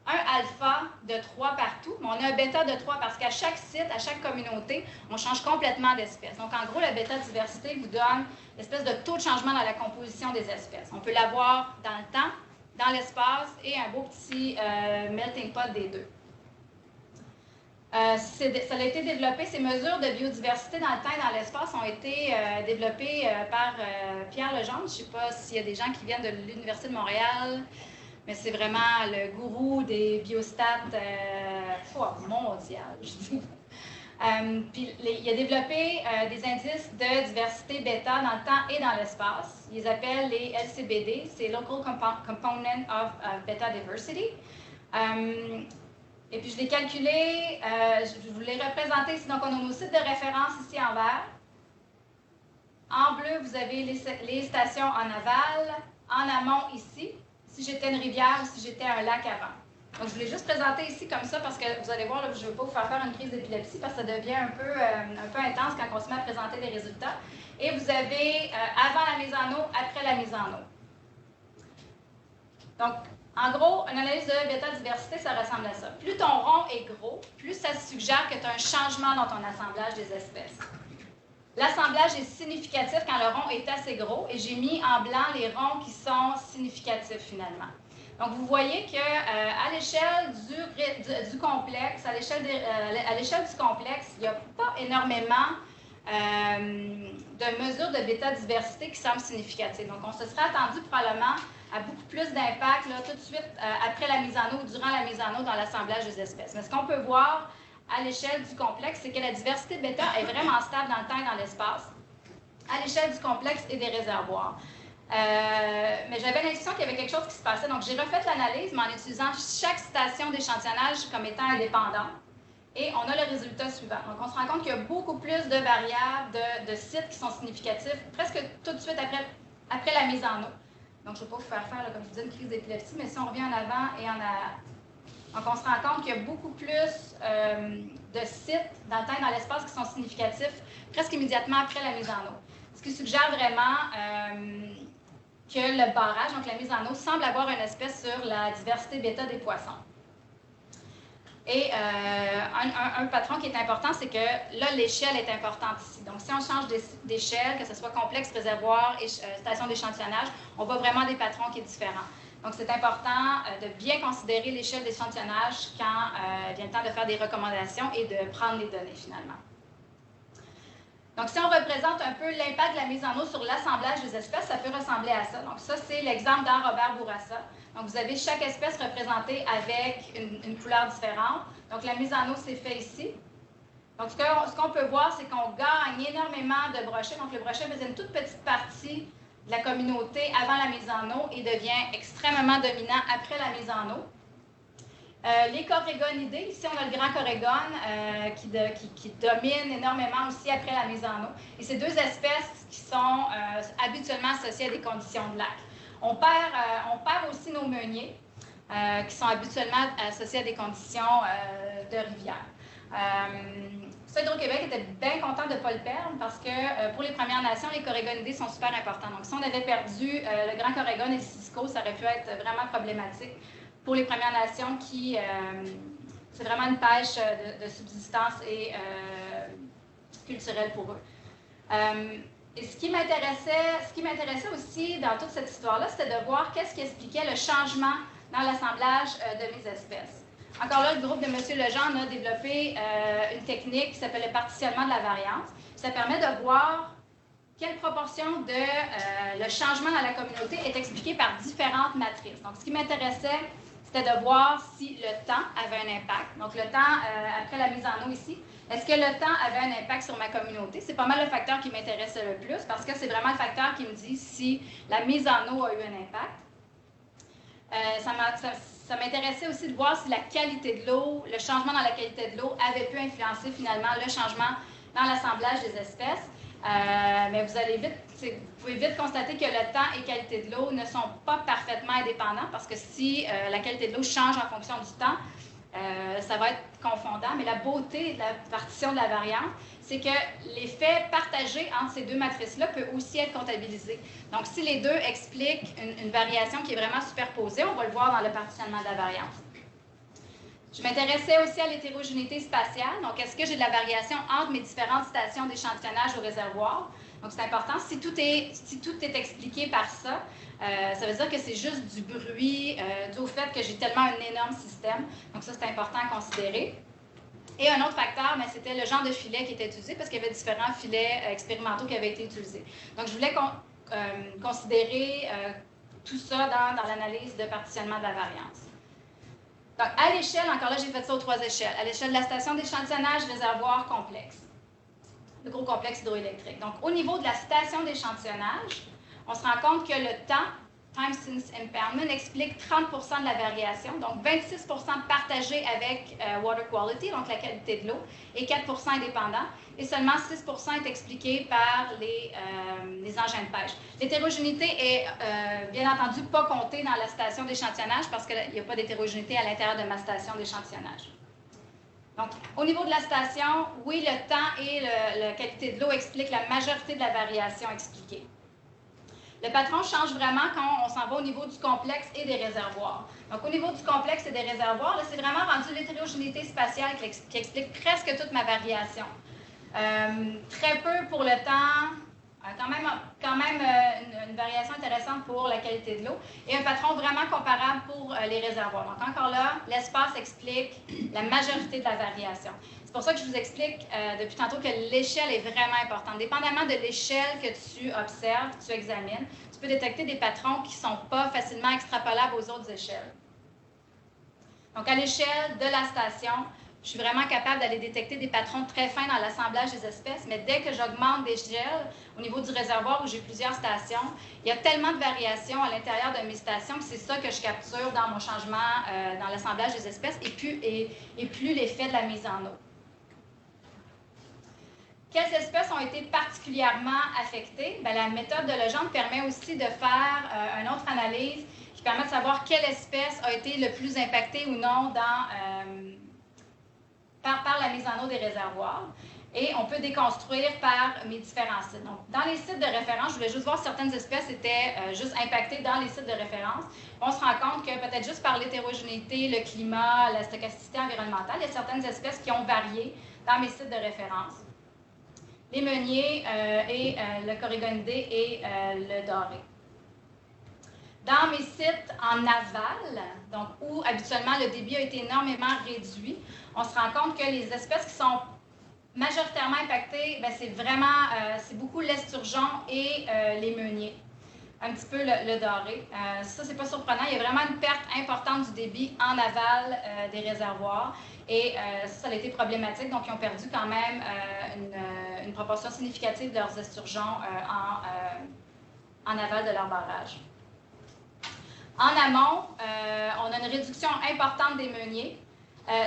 un alpha de 3 partout, mais on a un bêta de 3 parce qu'à chaque site, à chaque communauté, on change complètement d'espèce. Donc, en gros, la bêta diversité vous donne l'espèce de taux de changement dans la composition des espèces. On peut l'avoir dans le temps, dans l'espace et un beau petit melting pot des deux. Ça a été développé, ces mesures de biodiversité dans le temps et dans l'espace ont été développées par Pierre Legendre. Je ne sais pas s'il y a des gens qui viennent de l'Université de Montréal, mais c'est vraiment le gourou des biostats mondial, je dis. Puis il a développé des indices de diversité bêta dans le temps et dans l'espace. Ils les appellent les LCBD, c'est Local Component of Beta Diversity. Et puis, je l'ai calculé, je vous l'ai représenté ici. Donc, on a nos sites de référence ici en vert. En bleu, vous avez les stations en aval. En amont, ici, si j'étais une rivière ou si j'étais un lac avant. Donc, je voulais juste présenter ici comme ça parce que vous allez voir, là, je ne veux pas vous faire une crise d'épilepsie parce que ça devient un peu intense quand on se met à présenter les résultats. Et vous avez avant la mise en eau, après la mise en eau. Donc, en gros, une analyse de bêta-diversité, ça ressemble à ça. Plus ton rond est gros, plus ça suggère que tu as un changement dans ton assemblage des espèces. L'assemblage est significatif quand le rond est assez gros, et j'ai mis en blanc les ronds qui sont significatifs finalement. Donc, vous voyez qu'à l'échelle du complexe, à l'échelle du complexe, il n'y a pas énormément de mesures de bêta-diversité qui semblent significatives. Donc, on se serait attendu probablement à beaucoup plus d'impact tout de suite après la mise en eau ou durant la mise en eau dans l'assemblage des espèces. Mais ce qu'on peut voir à l'échelle du complexe, c'est que la diversité bêta est vraiment stable dans le temps et dans l'espace, à l'échelle du complexe et des réservoirs. Mais j'avais l'impression qu'il y avait quelque chose qui se passait. Donc, j'ai refait l'analyse, mais en utilisant chaque station d'échantillonnage comme étant indépendante. Et on a le résultat suivant. Donc, on se rend compte qu'il y a beaucoup plus de variables, de sites qui sont significatifs, presque tout de suite après la mise en eau. Donc, je ne vais pas vous faire comme je vous disais, une crise d'épilepsie, mais si on revient en avant et en arrière. Donc, on se rend compte qu'il y a beaucoup plus de sites dans le temps et dans l'espace qui sont significatifs presque immédiatement après la mise en eau. Ce qui suggère vraiment que le barrage, donc la mise en eau, semble avoir une espèce sur la diversité bêta des poissons. Et un patron qui est important, c'est que là, l'échelle est importante ici. Donc, si on change d'échelle, que ce soit complexe, réservoir, station d'échantillonnage, on voit vraiment des patrons qui sont différents. Donc, c'est important de bien considérer l'échelle d'échantillonnage quand vient le temps de faire des recommandations et de prendre les données, finalement. Donc, si on représente un peu l'impact de la mise en eau sur l'assemblage des espèces, ça peut ressembler à ça. Donc, ça, c'est l'exemple dans Robert Bourassa. Donc, vous avez chaque espèce représentée avec une couleur différente. Donc, la mise en eau s'est faite ici. Donc, ce qu'on peut voir, c'est qu'on gagne énormément de brochets. Donc, le brochet faisait une toute petite partie de la communauté avant la mise en eau et devient extrêmement dominant après la mise en eau. Les corégonidés, ici on a le grand corégone qui domine énormément aussi après la mise en eau. Et c'est 2 espèces qui sont habituellement associées à des conditions de lac. On perd aussi nos meuniers qui sont habituellement associés à des conditions de rivière. Ça, Hydro-Québec était bien content de ne pas le perdre parce que pour les Premières Nations, les corégonidés sont super importants. Donc, si on avait perdu le grand corégone et le cisco, ça aurait pu être vraiment problématique pour les Premières Nations qui, c'est vraiment une pêche de subsistance et culturelle pour eux. Et ce qui m'intéressait aussi dans toute cette histoire-là, c'était de voir qu'est-ce qui expliquait le changement dans l'assemblage de mes espèces. Encore là, le groupe de M. Legendre a développé une technique qui s'appelle le partitionnement de la variance. Ça permet de voir quelle proportion de le changement dans la communauté est expliqué par différentes matrices. Donc, ce qui m'intéressait, c'était de voir si le temps avait un impact. Donc, le temps, après la mise en eau ici, est-ce que le temps avait un impact sur ma communauté? C'est pas mal le facteur qui m'intéressait le plus parce que c'est vraiment le facteur qui me dit si la mise en eau a eu un impact. Ça m'intéressait aussi de voir si la qualité de l'eau, le changement dans la qualité de l'eau avait pu influencer finalement le changement dans l'assemblage des espèces. Mais vous pouvez vite constater que le temps et qualité de l'eau ne sont pas parfaitement indépendants parce que si la qualité de l'eau change en fonction du temps, ça va être confondant. Mais la beauté de la partition de la variance, c'est que l'effet partagé entre ces deux matrices-là peut aussi être comptabilisé. Donc, si les deux expliquent une variation qui est vraiment superposée, on va le voir dans le partitionnement de la variance. Je m'intéressais aussi à l'hétérogénéité spatiale. Donc, est-ce que j'ai de la variation entre mes différentes stations d'échantillonnage au réservoir? Donc, c'est important. Si tout est expliqué par ça, ça veut dire que c'est juste du bruit dû au fait que j'ai tellement un énorme système. Donc, ça, c'est important à considérer. Et un autre facteur, c'était le genre de filet qui était utilisé parce qu'il y avait différents filets expérimentaux qui avaient été utilisés. Donc, je voulais considérer tout ça dans l'analyse de partitionnement de la variance. Donc, à l'échelle, encore là, j'ai fait ça aux 3 échelles. À l'échelle de la station d'échantillonnage, réservoir complexe, le gros complexe hydroélectrique. Donc, au niveau de la station d'échantillonnage, on se rend compte que le temps, time since impairment, explique 30% de la variation, donc 26% partagé avec water quality, donc la qualité de l'eau, et 4% indépendant, et seulement 6% est expliqué par les engins de pêche. L'hétérogénéité est bien entendu pas comptée dans la station d'échantillonnage parce qu'il n'y a pas d'hétérogénéité à l'intérieur de ma station d'échantillonnage. Donc, au niveau de la station, oui, le temps et la qualité de l'eau expliquent la majorité de la variation expliquée. Le patron change vraiment quand on s'en va au niveau du complexe et des réservoirs. Donc, au niveau du complexe et des réservoirs, là, c'est vraiment rendu l'hétérogénéité spatiale qui explique presque toute ma variation. Très peu pour le temps, quand même une variation intéressante pour la qualité de l'eau et un patron vraiment comparable pour les réservoirs. Donc, encore là, l'espace explique la majorité de la variation. C'est pour ça que je vous explique depuis tantôt que l'échelle est vraiment importante. Dépendamment de l'échelle que tu observes, que tu examines, tu peux détecter des patrons qui ne sont pas facilement extrapolables aux autres échelles. Donc, à l'échelle de la station, je suis vraiment capable d'aller détecter des patrons très fins dans l'assemblage des espèces, mais dès que j'augmente d'échelle, au niveau du réservoir où j'ai plusieurs stations, il y a tellement de variations à l'intérieur de mes stations que c'est ça que je capture dans mon changement dans l'assemblage des espèces et plus l'effet de la mise en eau. Quelles espèces ont été particulièrement affectées? Bien, la méthode de Legendre permet aussi de faire une autre analyse qui permet de savoir quelle espèce a été le plus impactée ou non par la mise en eau des réservoirs. Et on peut déconstruire par mes différents sites. Donc, dans les sites de référence, je voulais juste voir si certaines espèces étaient juste impactées dans les sites de référence. On se rend compte que peut-être juste par l'hétérogénéité, le climat, la stochasticité environnementale, il y a certaines espèces qui ont varié dans mes sites de référence. Les meuniers et le corégonidé et le doré. Dans mes sites en aval, donc où habituellement le débit a été énormément réduit, on se rend compte que les espèces qui sont majoritairement impactées, c'est beaucoup l'esturgeon et les meuniers. Un petit peu le doré. Ça, c'est pas surprenant. Il y a vraiment une perte importante du débit en aval des réservoirs. Et ça a été problématique. Donc, ils ont perdu quand même une proportion significative de leurs esturgeons en aval de leur barrage. En amont, on a une réduction importante des meuniers.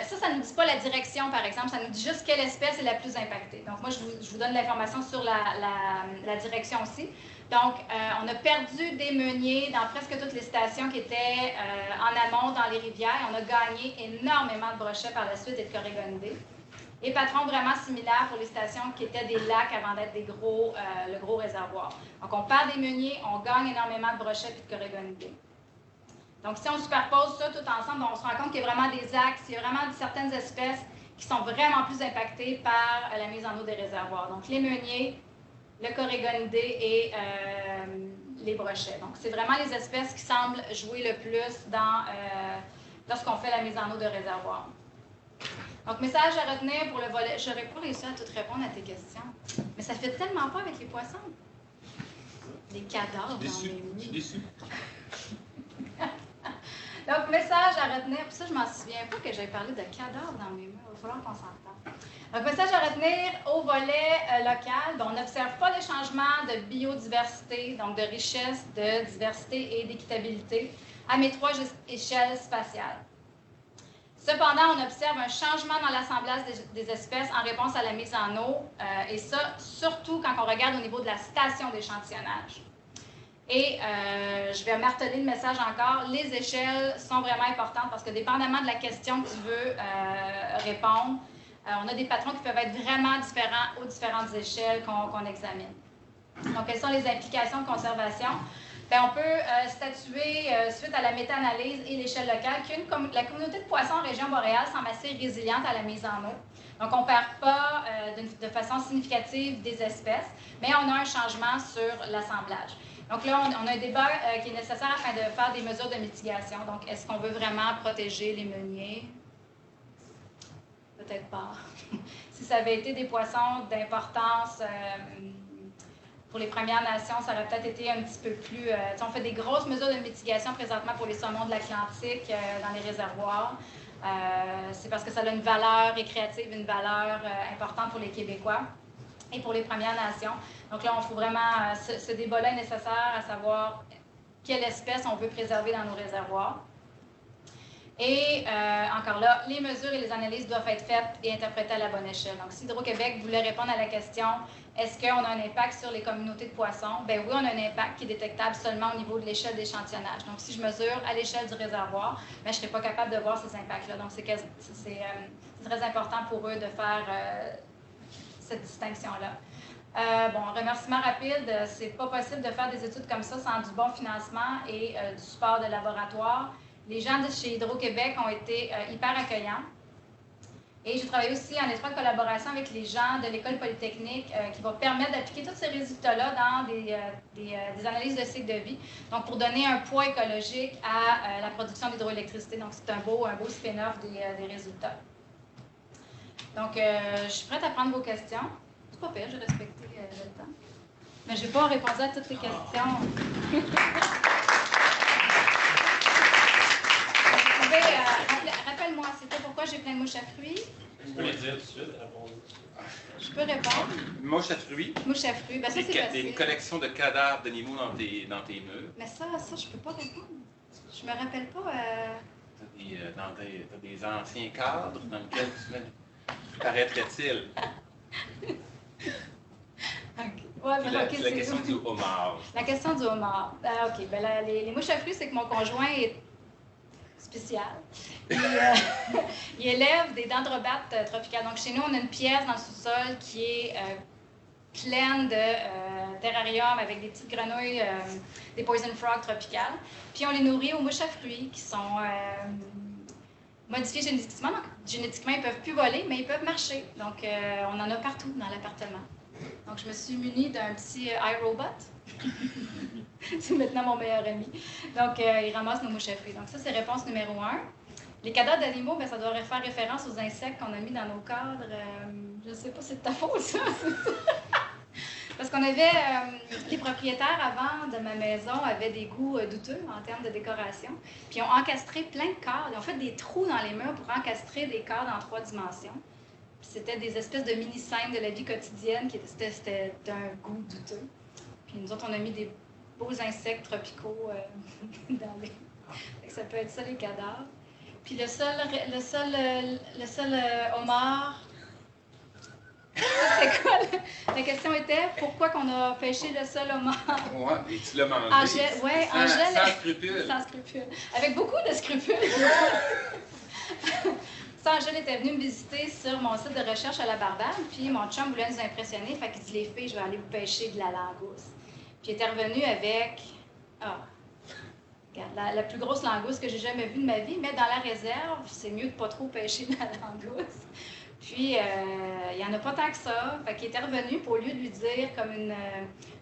Ça ne nous dit pas la direction, par exemple. Ça nous dit juste quelle espèce est la plus impactée. Donc, moi, je vous donne l'information sur la direction aussi. Donc, on a perdu des meuniers dans presque toutes les stations qui étaient en amont dans les rivières. On a gagné énormément de brochets par la suite et de corégonidés. Et patrons vraiment similaires pour les stations qui étaient des lacs avant d'être le gros réservoir. Donc, on perd des meuniers, on gagne énormément de brochets et de corégonidés. Donc, si on superpose ça tout ensemble, on se rend compte qu'il y a vraiment des axes, il y a vraiment certaines espèces qui sont vraiment plus impactées par la mise en eau des réservoirs. Donc, les meuniers, le corégonidé et les brochets. Donc, c'est vraiment les espèces qui semblent jouer le plus lorsqu'on fait la mise en eau de réservoir. Donc, message à retenir pour le volet. Je n'aurais pas réussi à tout répondre à tes questions, mais ça ne fait tellement pas avec les poissons. des cadavres Je suis dans mes murs. déçu. Je suis déçu. Donc, message à retenir. Puis ça, je m'en souviens pas que j'ai parlé de cadavres dans mes murs. Il va falloir qu'on s'en parle. Donc, message à retenir au volet local. On n'observe pas les changements de biodiversité, donc de richesse, de diversité et d'équitabilité à mes 3 échelles spatiales. Cependant, on observe un changement dans l'assemblage des espèces en réponse à la mise en eau, et ça, surtout quand on regarde au niveau de la station d'échantillonnage. Et je vais marteler le message encore, les échelles sont vraiment importantes parce que dépendamment de la question que tu veux répondre, on a des patrons qui peuvent être vraiment différents aux différentes échelles qu'on examine. Donc, quelles sont les implications de conservation? Bien, on peut statuer suite à la méta-analyse et l'échelle locale que la communauté de poissons en région boréale semble assez résiliente à la mise en eau. Donc, on ne perd pas de façon significative des espèces, mais on a un changement sur l'assemblage. Donc là, on a un débat qui est nécessaire afin de faire des mesures de mitigation. Donc, est-ce qu'on veut vraiment protéger les meuniers? Peut-être pas. Si ça avait été des poissons d'importance pour les Premières Nations, ça aurait peut-être été un petit peu plus... on fait des grosses mesures de mitigation présentement pour les saumons de l'Atlantique dans les réservoirs. C'est parce que ça a une valeur récréative, une valeur importante pour les Québécois et pour les Premières Nations. Donc là, on faut vraiment... ce débat-là est nécessaire à savoir quelle espèce on veut préserver dans nos réservoirs. Et encore là, les mesures et les analyses doivent être faites et interprétées à la bonne échelle. Donc, si Hydro-Québec voulait répondre à la question « Est-ce qu'on a un impact sur les communautés de poissons? » Bien oui, on a un impact qui est détectable seulement au niveau de l'échelle d'échantillonnage. Donc, si je mesure à l'échelle du réservoir, bien, je ne serai pas capable de voir ces impacts-là. Donc, c'est très important pour eux de faire cette distinction-là. Bon, remerciement rapide, c'est pas possible de faire des études comme ça sans du bon financement et du support de laboratoire. Les gens de chez Hydro-Québec ont été hyper accueillants. Et j'ai travaillé aussi en étroite collaboration avec les gens de l'École polytechnique qui vont permettre d'appliquer tous ces résultats-là dans des analyses de cycle de vie. Donc, pour donner un poids écologique à la production d'hydroélectricité. Donc, c'est un beau spin-off des résultats. Donc, je suis prête à prendre vos questions. C'est pas pire, j'ai respecté le temps. Mais je n'ai pas répondu à toutes les questions. Rappelle-moi, c'était pourquoi j'ai plein de mouches à fruits? Je peux les dire tout de suite, répondre. Je peux répondre? Mouches à fruits. Mouches à fruits, bien ça c'est facile. Une collection de cadavres d'animaux dans tes murs. Mais ça, je peux pas répondre. Je me rappelle pas. T'as des anciens cadres dans lesquels paraîtrait-il? Okay. Ouais, mais la question du homard. La question du homard. OK. Ben, les mouches à fruits, c'est que mon conjoint est spécial. Il élève des dendrobates tropicales. Donc, chez nous, on a une pièce dans le sous-sol qui est pleine de terrariums avec des petites grenouilles, des poison frogs tropicales. Puis, on les nourrit aux mouches à fruits qui sont modifiées génétiquement. Donc, génétiquement, ils ne peuvent plus voler, mais ils peuvent marcher. Donc, on en a partout dans l'appartement. Donc, je me suis munie d'un petit iRobot. C'est maintenant mon meilleur ami. Donc, il ramasse nos mouches à fruits. Donc, ça, c'est réponse numéro 1. Les cadavres d'animaux, bien, ça doit faire référence aux insectes qu'on a mis dans nos cadres. Je ne sais pas, c'est de ta faute, ça. Parce qu'on avait... les propriétaires, avant de ma maison, avaient des goûts douteux en termes de décoration. Puis, ils ont encastré plein de cadres. Ils ont fait des trous dans les murs pour encastrer des cadres en 3 dimensions. C'était des espèces de mini-scènes de la vie quotidienne qui c'était d'un goût douteux. Puis nous autres, on a mis des beaux insectes tropicaux dans les... Ça peut être ça, les cadavres. Puis le seul homard... C'est quoi? La question était, pourquoi qu'on a pêché le seul homard? Ouais, et tu l'as mangé. Angèle, sans scrupules. Sans scrupules. Avec beaucoup de scrupules. Angèle était venue me visiter sur mon site de recherche à la Barbade, puis mon chum voulait nous impressionner, fait qu'il dit « Les filles, je vais aller vous pêcher de la langouste. » Puis il était revenu avec regarde, la plus grosse langouste que j'ai jamais vue de ma vie, mais dans la réserve, c'est mieux de pas trop pêcher de la langouste. Puis il n'y en a pas tant que ça, fait qu'il était revenu, pour au lieu de lui dire comme une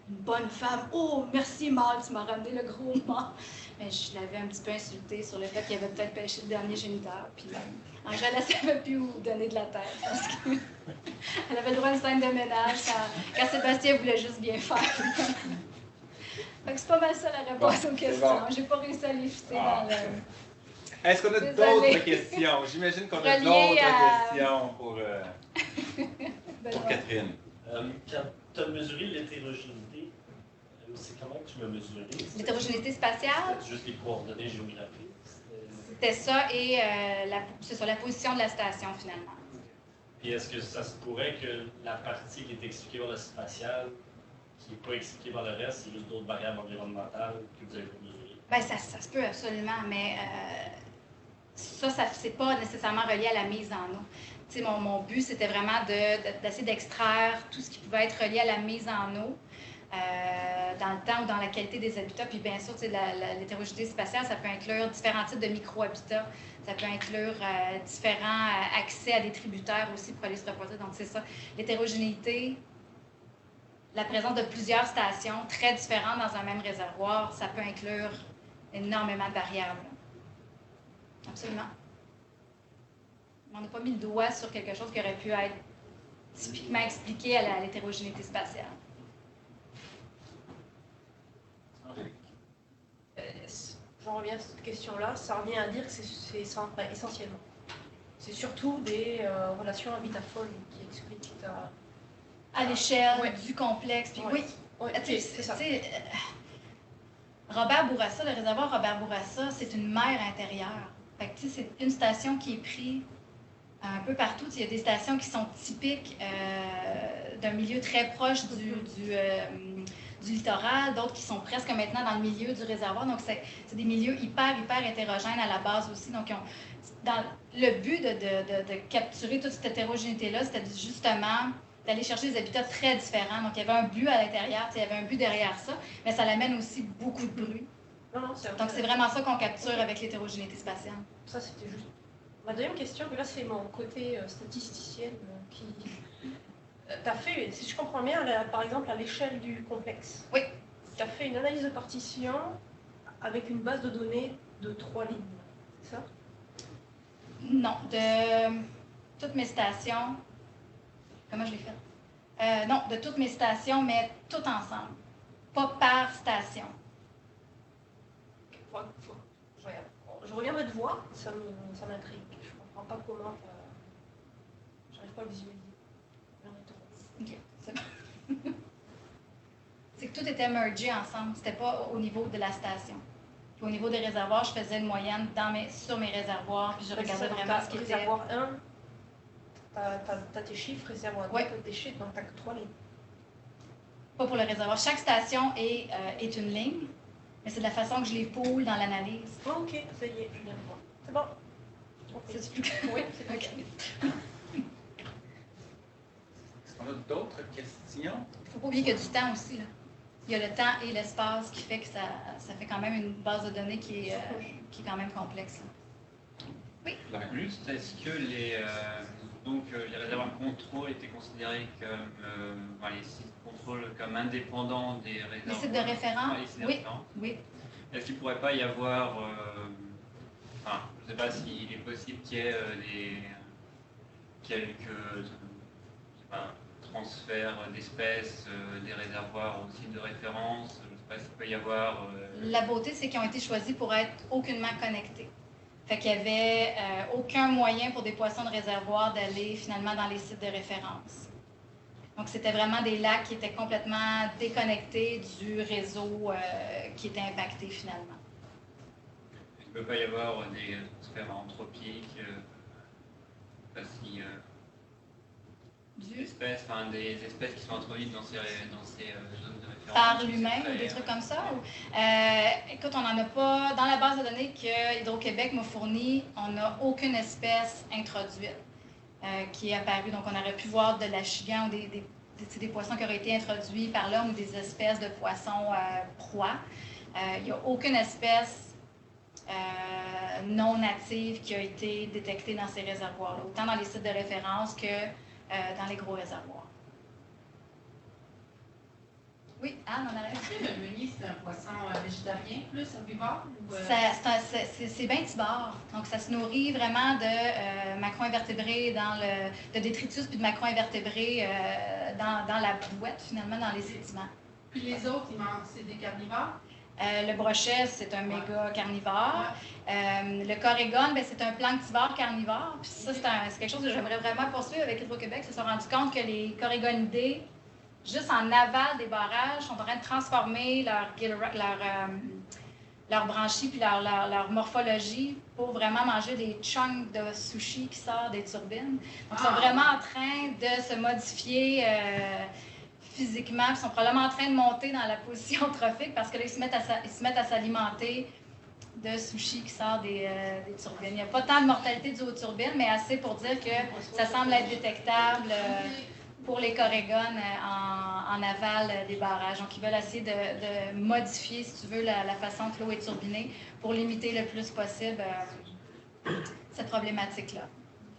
bonne femme « Oh, merci Mal, tu m'as ramené le gros mort. » Mais je l'avais un petit peu insulté sur le fait qu'il avait peut-être pêché le dernier géniteur. Puis Angèle, elle ne savait plus où donner de la tête. Parce qu'elle avait le droit à une scène de ménage quand Sébastien voulait juste bien faire. Fait que c'est pas mal ça la réponse Bon, aux c'est questions. bon. J'ai pas réussi à les fitter Ah. dans le... Est-ce qu'on a Désolée. d'autres questions? J'imagine qu'on a Relié d'autres à- questions pour Benoît. Catherine. Quand tu as mesuré l'hétérogénéité, c'est comment que tu l'as mesuré? L'hétérogénéité spatiale, C'était juste les coordonnées géographiques? c'était ça et c'est sur la position de la station finalement. Puis est-ce que ça se pourrait que la partie qui est expliquée par le spatial, qui n'est pas expliquée par le reste, c'est juste d'autres variables environnementales que vous avez mesurées? Bien, ça se peut absolument, mais ça c'est pas nécessairement relié à la mise en eau. Tu sais, mon but, c'était vraiment d'essayer d'extraire tout ce qui pouvait être relié à la mise en eau dans le temps ou dans la qualité des habitats. Puis bien sûr, tu sais, l'hétérogénéité spatiale, ça peut inclure différents types de micro-habitats. Ça peut inclure différents accès à des tributaires aussi pour aller se reproduire. Donc, c'est ça. L'hétérogénéité, la présence de plusieurs stations très différentes dans un même réservoir, ça peut inclure énormément de variables. Absolument. On n'a pas mis le doigt sur quelque chose qui aurait pu être typiquement expliqué à l'hétérogénéité spatiale. J'en reviens à cette question-là. Ça revient à dire que c'est ça, essentiellement. C'est surtout des relations habitat-faune qui expliquent ta... À l'échelle Ouais. du complexe. Puis Ouais. oui, Ouais, tu sais, c'est ça. Robert Bourassa, le réservoir Robert Bourassa, c'est une mer intérieure. Fait que, tu sais, c'est une station qui est prise un peu partout. Il y a des stations qui sont typiques d'un milieu très proche du littoral, d'autres qui sont presque maintenant dans le milieu du réservoir. Donc, c'est des milieux hyper hétérogènes à la base aussi. Donc, le but de capturer toute cette hétérogénéité-là, c'était justement d'aller chercher des habitats très différents. Donc, il y avait un but à l'intérieur, il y avait un but derrière ça, mais ça l'amène aussi beaucoup de bruit. Non, Donc, c'est vraiment ça qu'on capture avec l'hétérogénéité spatiale. Ça, c'était juste. Ma deuxième question, mais là, c'est mon côté statisticienne qui. Tu as fait, si je comprends bien, par exemple, à l'échelle du complexe. Oui. Tu as fait une analyse de partition avec une base de données de 3 lignes. C'est ça? Non, de toutes mes stations. Comment je l'ai fait? Non, de toutes mes stations, mais toutes ensemble. Pas par station. Je reviendrai te voir, ça m'intrigue. Je comprends pas comment. J'arrive pas à le visualiser. OK, c'est bon. C'est que tout était mergé ensemble. C'était pas au niveau de la station. Puis au niveau des réservoirs, je faisais une moyenne sur mes réservoirs, puis je regardais vraiment ce qui était. Réservoir 1, t'as tes chiffres, réservoir 2, Ouais. t'as tes chiffres, donc t'as que 3 lignes. Pas pour le réservoir. Chaque station est une ligne, mais c'est de la façon que je les poule dans l'analyse. Oh, ok, ça y est, je viens de voir. C'est bon. Ok. C'est plus Oui, c'est OK. ok. Est-ce qu'on a d'autres questions? Il ne faut pas oublier qu'il y a du temps aussi, là. Il y a le temps et l'espace qui fait que ça fait quand même une base de données qui est quand même complexe, là. Juste, est-ce que les réservoirs de contrôle étaient considérés comme les sites de contrôle comme indépendants des réservoirs? Les sites de référence? Les sites de Oui. référence. Oui. Est-ce qu'il ne pourrait pas y avoir, je ne sais pas s'il est possible qu'il y ait quelques transferts d'espèces des réservoirs au site de référence? Je ne sais pas s'il peut y avoir... La beauté, c'est qu'ils ont été choisis pour être aucunement connectés. Fait qu'il n'y avait aucun moyen pour des poissons de réservoir d'aller finalement dans les sites de référence. Donc, c'était vraiment des lacs qui étaient complètement déconnectés du réseau qui était impacté finalement. Il ne peut pas y avoir des transferts anthropiques, des espèces qui sont introduites dans ces zones de référence. Par l'humain ou des trucs comme ça? Écoute, on n'en a pas. Dans la base de données que Hydro-Québec m'a fournie, on n'a aucune espèce introduite qui est apparue. Donc, on aurait pu voir de l'achigan ou des poissons qui auraient été introduits par l'homme ou des espèces de poissons proies. Il n'y a aucune espèce non native qui a été détectée dans ces réservoirs-là, autant dans les sites de référence que dans les gros réservoirs. Oui, Anne, on arrête. Est-ce que le meunier, c'est un poisson végétarien plus herbivore? Ou, C'est benthivorre. Donc, ça se nourrit vraiment de macro-invertébrés, de détritus puis de macro-invertébrés dans la bouette, finalement, dans les sédiments. Puis les autres, c'est des carnivores? Le brochet, c'est un méga carnivore. Le corégone, ben, c'est un planctivore carnivore. Puis ça, c'est quelque chose que j'aimerais vraiment poursuivre avec Hydro-Québec. Ils se sont rendus compte que les corégonidés, juste en aval des barrages, sont en train de transformer leur branchie puis leur morphologie pour vraiment manger des chunks de sushi qui sortent des turbines. Donc, ils sont vraiment en train de se modifier physiquement, ils sont probablement en train de monter dans la position trophique parce que là, ils se mettent à s'alimenter de sushi qui sort des turbines. Il n'y a pas tant de mortalité due aux turbines, mais assez pour dire que ça semble être détectable pour les corégones en aval des barrages. Donc, ils veulent essayer de modifier, si tu veux, la façon que l'eau est turbinée pour limiter le plus possible cette problématique-là.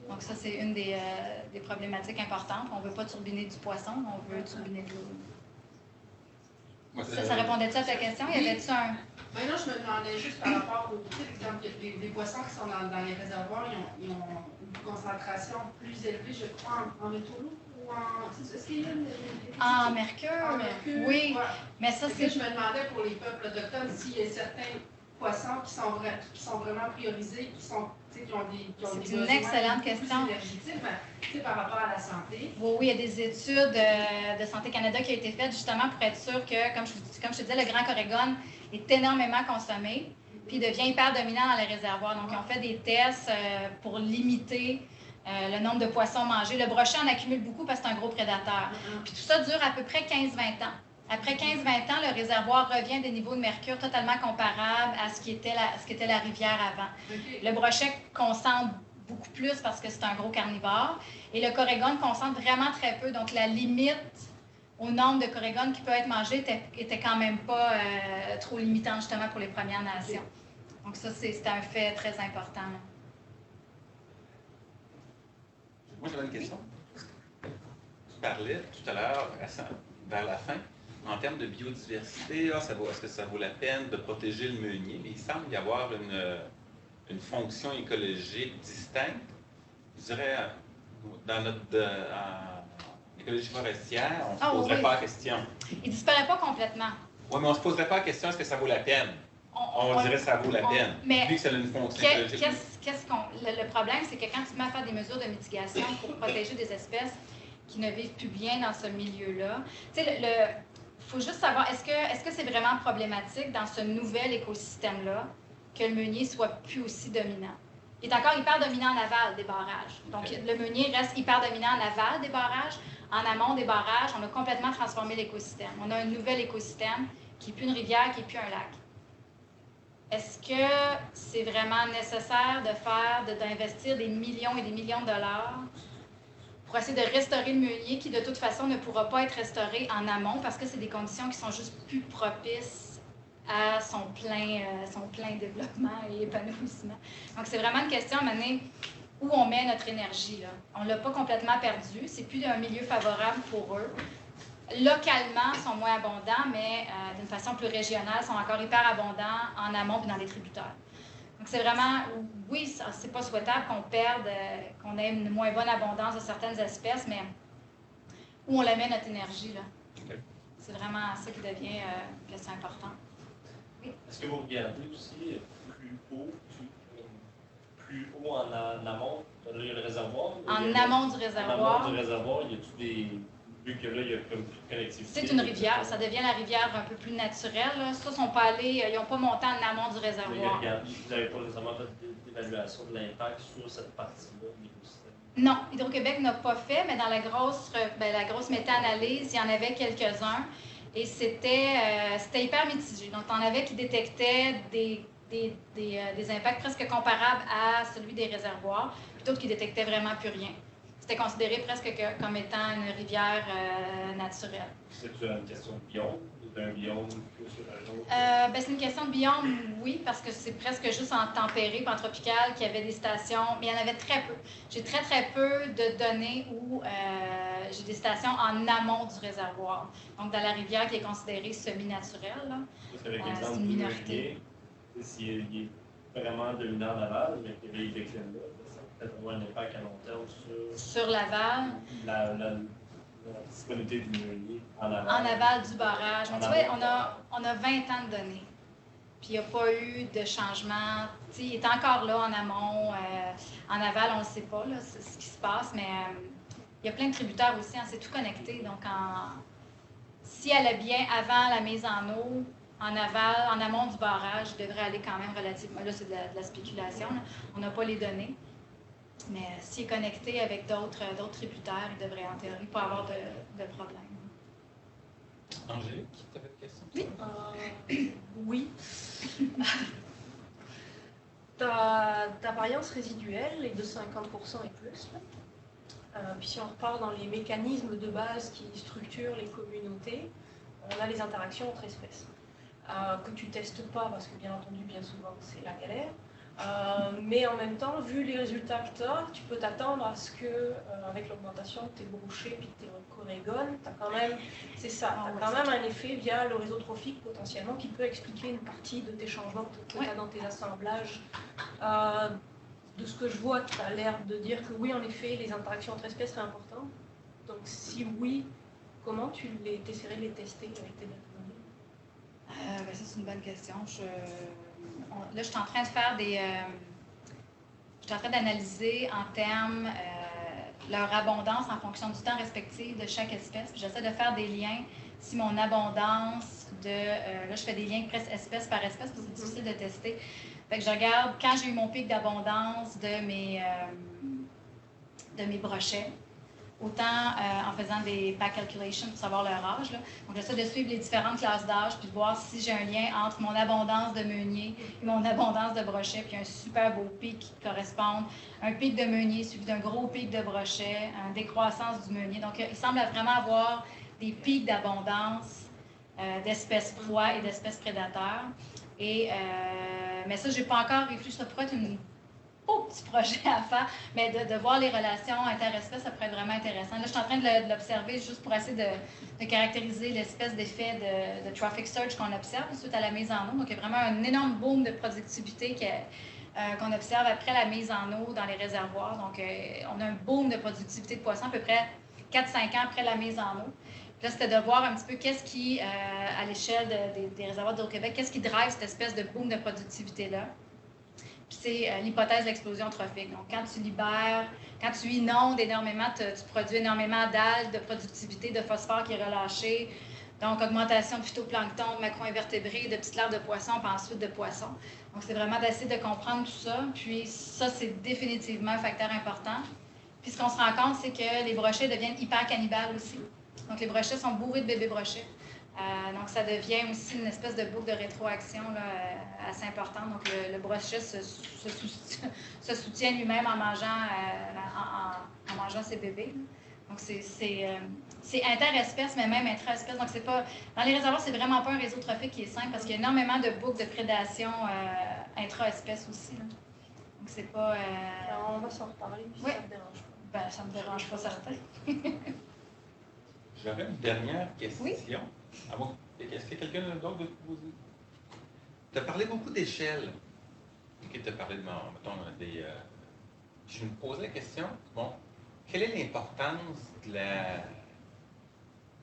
Donc, ça, c'est une des problématiques importantes. On ne veut pas turbiner du poisson, on veut turbiner de l'eau. Ça répondait-tu à ta question? Y avait-tu un... Ben non, je me demandais juste par rapport au type, exemple, les poissons qui sont dans les réservoirs, ils ont une concentration plus élevée, je crois, en métaux lourds ou en... Est-ce qu'il y a En mercure? En mercure, oui. Ouais. Mais ça, c'est... Je me demandais pour les peuples autochtones s'il y a certains poissons qui sont vraiment priorisés, qui ont des C'est une excellente question. Par rapport à la santé. Oui, il y a des études de Santé Canada qui ont été faites justement pour être sûr que, comme je te disais, le grand corégone est énormément consommé, puis il devient hyper dominant dans les réservoirs. Donc, ils ont fait des tests pour limiter le nombre de poissons mangés. Le brochet en accumule beaucoup parce que c'est un gros prédateur. Puis tout ça dure à peu près 15-20 ans. Après 15-20 ans, le réservoir revient à des niveaux de mercure totalement comparables à ce qui était la rivière avant. Okay. Le brochet concentre beaucoup plus parce que c'est un gros carnivore. Et le corégone concentre vraiment très peu. Donc, la limite au nombre de corégones qui peut être mangé était quand même pas trop limitante, justement, pour les Premières Nations. Donc, ça, c'est un fait très important. Moi, j'avais une question. Tu parlais tout à l'heure, vers la fin, en termes de biodiversité, est-ce que ça vaut la peine de protéger le meunier? Mais il semble y avoir une fonction écologique distincte. Je dirais, dans notre écologie forestière, on ne se poserait pas la question. Il ne disparaît pas complètement. Oui, mais on ne se poserait pas la question, est-ce que ça vaut la peine? On dirait que ça vaut la peine, mais vu que ça a une fonction écologique. Le problème, c'est que quand tu te mets à faire des mesures de mitigation pour protéger des espèces qui ne vivent plus bien dans ce milieu-là, tu sais, il faut juste savoir, est-ce que c'est vraiment problématique dans ce nouvel écosystème-là que le meunier soit plus aussi dominant? Il est encore hyper dominant en aval des barrages. Donc, le meunier reste hyper dominant en aval des barrages. En amont des barrages, on a complètement transformé l'écosystème. On a un nouvel écosystème qui n'est plus une rivière, qui n'est plus un lac. Est-ce que c'est vraiment nécessaire d'investir des millions et des millions de dollars pour essayer de restaurer le meunier qui, de toute façon, ne pourra pas être restauré en amont parce que c'est des conditions qui sont juste plus propices à son plein développement et épanouissement. Donc, c'est vraiment une question à un moment donné où on met notre énergie. Là. On ne l'a pas complètement perdu. C'est plus un milieu favorable pour eux. Localement, ils sont moins abondants, mais d'une façon plus régionale, ils sont encore hyper abondants en amont et dans les tributaires. Donc, c'est vraiment, oui, c'est pas souhaitable qu'on perde, qu'on ait une moins bonne abondance de certaines espèces, mais où on la met notre énergie, là. Okay. C'est vraiment ça qui devient une question importante. Oui. Est-ce que vous regardez aussi plus haut en amont, là, il y a le réservoir? En amont du réservoir. En amont du réservoir, il y a-tu des... Vu que là, il y a comme plus de connectivité. C'est une rivière. Ça devient la rivière un peu plus naturelle. Là. Ça, sont pas allés, ils n'ont pas monté en amont du réservoir. Vous n'avez pas nécessairement fait d'évaluation de l'impact sur cette partie-là de l'écosystème? Non, Hydro-Québec n'a pas fait, mais dans la grosse méta-analyse, il y en avait quelques-uns. Et c'était hyper mitigé. Donc, on avait qui détectaient des impacts presque comparables à celui des réservoirs, puis d'autres qui détectaient vraiment plus rien. C'était considéré presque comme étant une rivière naturelle. C'est une question de biome? D'un biome plus sur un autre? C'est une question de biome, oui, parce que c'est presque juste en tempéré, pas en tropical, qu'il y avait des stations, mais il y en avait très peu. J'ai très, très peu de données où j'ai des stations en amont du réservoir. Donc, dans la rivière qui est considérée semi-naturelle, c'est une minorité. S'il est vraiment dominant en aval, mais qu'il y a des déclins là, ça peut peut-être avoir un impact à long terme sur l'aval. la disponibilité du meunier en aval. En aval du barrage. En Tu vois, aval. on a 20 ans de données. Puis il n'y a pas eu de changement. Tu sais, il est encore là en amont. En aval, on ne le sait pas, là, c'est ce qui se passe, mais il y a plein de tributaires aussi. Hein, c'est tout connecté. Donc, si elle est bien avant la mise en eau, en aval, en amont du barrage, il devrait aller quand même relativement. Là, c'est de la spéculation. Là. On n'a pas les données. Mais s'il est connecté avec d'autres tributaires, il devrait en théorie pas avoir de problème. Angélique, tu avais une question? Oui. Oui. Ta variance résiduelle est de 50% et plus. Puis si on repart dans les mécanismes de base qui structurent les communautés, on a les interactions entre espèces. Que tu testes pas, parce que bien entendu, bien souvent, c'est la galère. Mais en même temps, vu les résultats que tu as, tu peux t'attendre à ce que, avec l'augmentation de tes brochets et de tes corégones, tu as quand même, c'est ça, t'as quand même un effet via le réseau trophique potentiellement qui peut expliquer une partie de tes changements que tu as dans tes assemblages. De ce que je vois, tu as l'air de dire que oui, en effet, les interactions entre espèces seraient importantes. Donc si oui, comment tu essaierais de les tester avec tes données? Ça, c'est une bonne question. Là, je suis en train de faire je suis en train d'analyser en termes leur abondance en fonction du temps respectif de chaque espèce. Puis j'essaie de faire des liens si mon abondance là, je fais des liens presque espèce par espèce parce que c'est difficile de tester. Fait que je regarde quand j'ai eu mon pic d'abondance de mes brochets, autant en faisant des pack calculations pour savoir leur âge. Là. Donc, j'essaie de suivre les différentes classes d'âge puis de voir si j'ai un lien entre mon abondance de meunier et mon abondance de brochet, puis un super beau pic qui correspond. Un pic de meunier suivi d'un gros pic de brochet, une décroissance du meunier. Donc, il semble vraiment avoir des pics d'abondance d'espèces proies et d'espèces prédateurs. Mais ça, je n'ai pas encore réfléchi. Ça pourrait être un beau petit projet à faire, mais de voir les relations interespèces, ça pourrait être vraiment intéressant. Là, je suis en train de l'observer juste pour essayer de caractériser l'espèce d'effet de traffic surge qu'on observe suite à la mise en eau. Donc, il y a vraiment un énorme boom de productivité qu'on observe après la mise en eau dans les réservoirs. Donc, on a un boom de productivité de poissons à peu près 4-5 ans après la mise en eau. Là, c'était de voir un petit peu qu'est-ce qui, à l'échelle des réservoirs d'Hydro-Québec, qu'est-ce qui drive cette espèce de boom de productivité-là. Puis c'est l'hypothèse de l'explosion trophique. Donc, quand tu inondes énormément, tu produis énormément d'algues, de productivité, de phosphore qui est relâché. Donc, augmentation de phytoplancton, de macro-invertébrés, de petites larves de poissons, puis ensuite de poissons. Donc, c'est vraiment d'essayer de comprendre tout ça. Puis ça, c'est définitivement un facteur important. Puis ce qu'on se rend compte, c'est que les brochets deviennent hyper cannibales aussi. Donc, les brochets sont bourrés de bébés brochets. Donc, ça devient aussi une espèce de boucle de rétroaction là, assez importante. Donc, le brochet se soutient lui-même en mangeant ses bébés. Là. Donc, c'est interespèce, mais même intraespèce. Donc, c'est pas... Dans les réservoirs, c'est vraiment pas un réseau trophique qui est simple parce qu'il y a énormément de boucles de prédation intraespèces aussi. Là. Donc, c'est pas... Alors, on va s'en reparler, si ça te dérange pas. Ben, ça me dérange pas, certain. J'aurais une dernière question. Oui? Est-ce que quelqu'un d'autre veut poser? Tu as parlé beaucoup d'échelles. Tu as parlé de je me posais la question, quelle est l'importance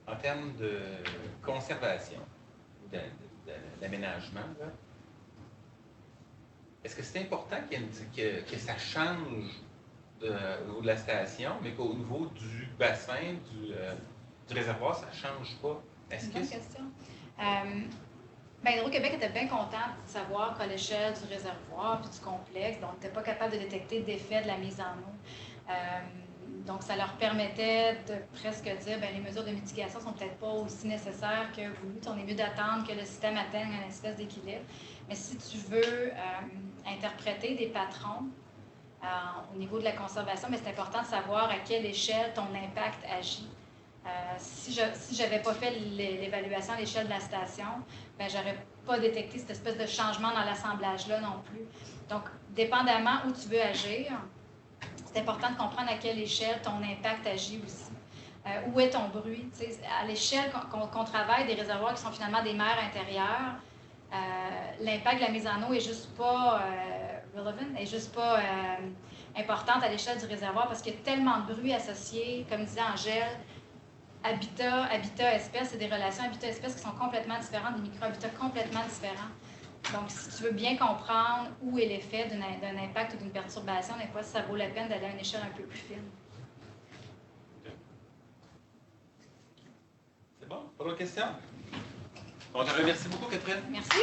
en termes de conservation, d'aménagement? Est-ce que c'est important que ça change au niveau de la station, mais qu'au niveau du bassin, du réservoir, ça ne change pas? C'est une bonne question. Hydro-Québec était bien content de savoir qu'à l'échelle du réservoir puis du complexe, donc, n'était pas capable de détecter d'effet de la mise en eau. Donc, ça leur permettait de presque dire les mesures de mitigation ne sont peut-être pas aussi nécessaires que voulu. On est mieux d'attendre que le système atteigne une espèce d'équilibre. Mais si tu veux interpréter des patrons au niveau de la conservation, c'est important de savoir à quelle échelle ton impact agit. Si je n'avais pas fait l'évaluation à l'échelle de la station, je n'aurais pas détecté cette espèce de changement dans l'assemblage-là non plus. Donc, dépendamment où tu veux agir, c'est important de comprendre à quelle échelle ton impact agit aussi. Où est ton bruit? T'sais, à l'échelle qu'on travaille des réservoirs qui sont finalement des mers intérieures, l'impact de la mise en eau n'est juste pas relevant, n'est juste pas importante à l'échelle du réservoir parce qu'il y a tellement de bruit associé, comme disait Angèle. habitat-espèce, c'est des relations habitat-espèce qui sont complètement différentes, des micro-habitats complètement différents. Donc, si tu veux bien comprendre où est l'effet d'un impact ou d'une perturbation, des fois, ça vaut la peine d'aller à une échelle un peu plus fine. C'est bon? Pas d'autres questions? Bon, je te remercie beaucoup, Catherine. Merci.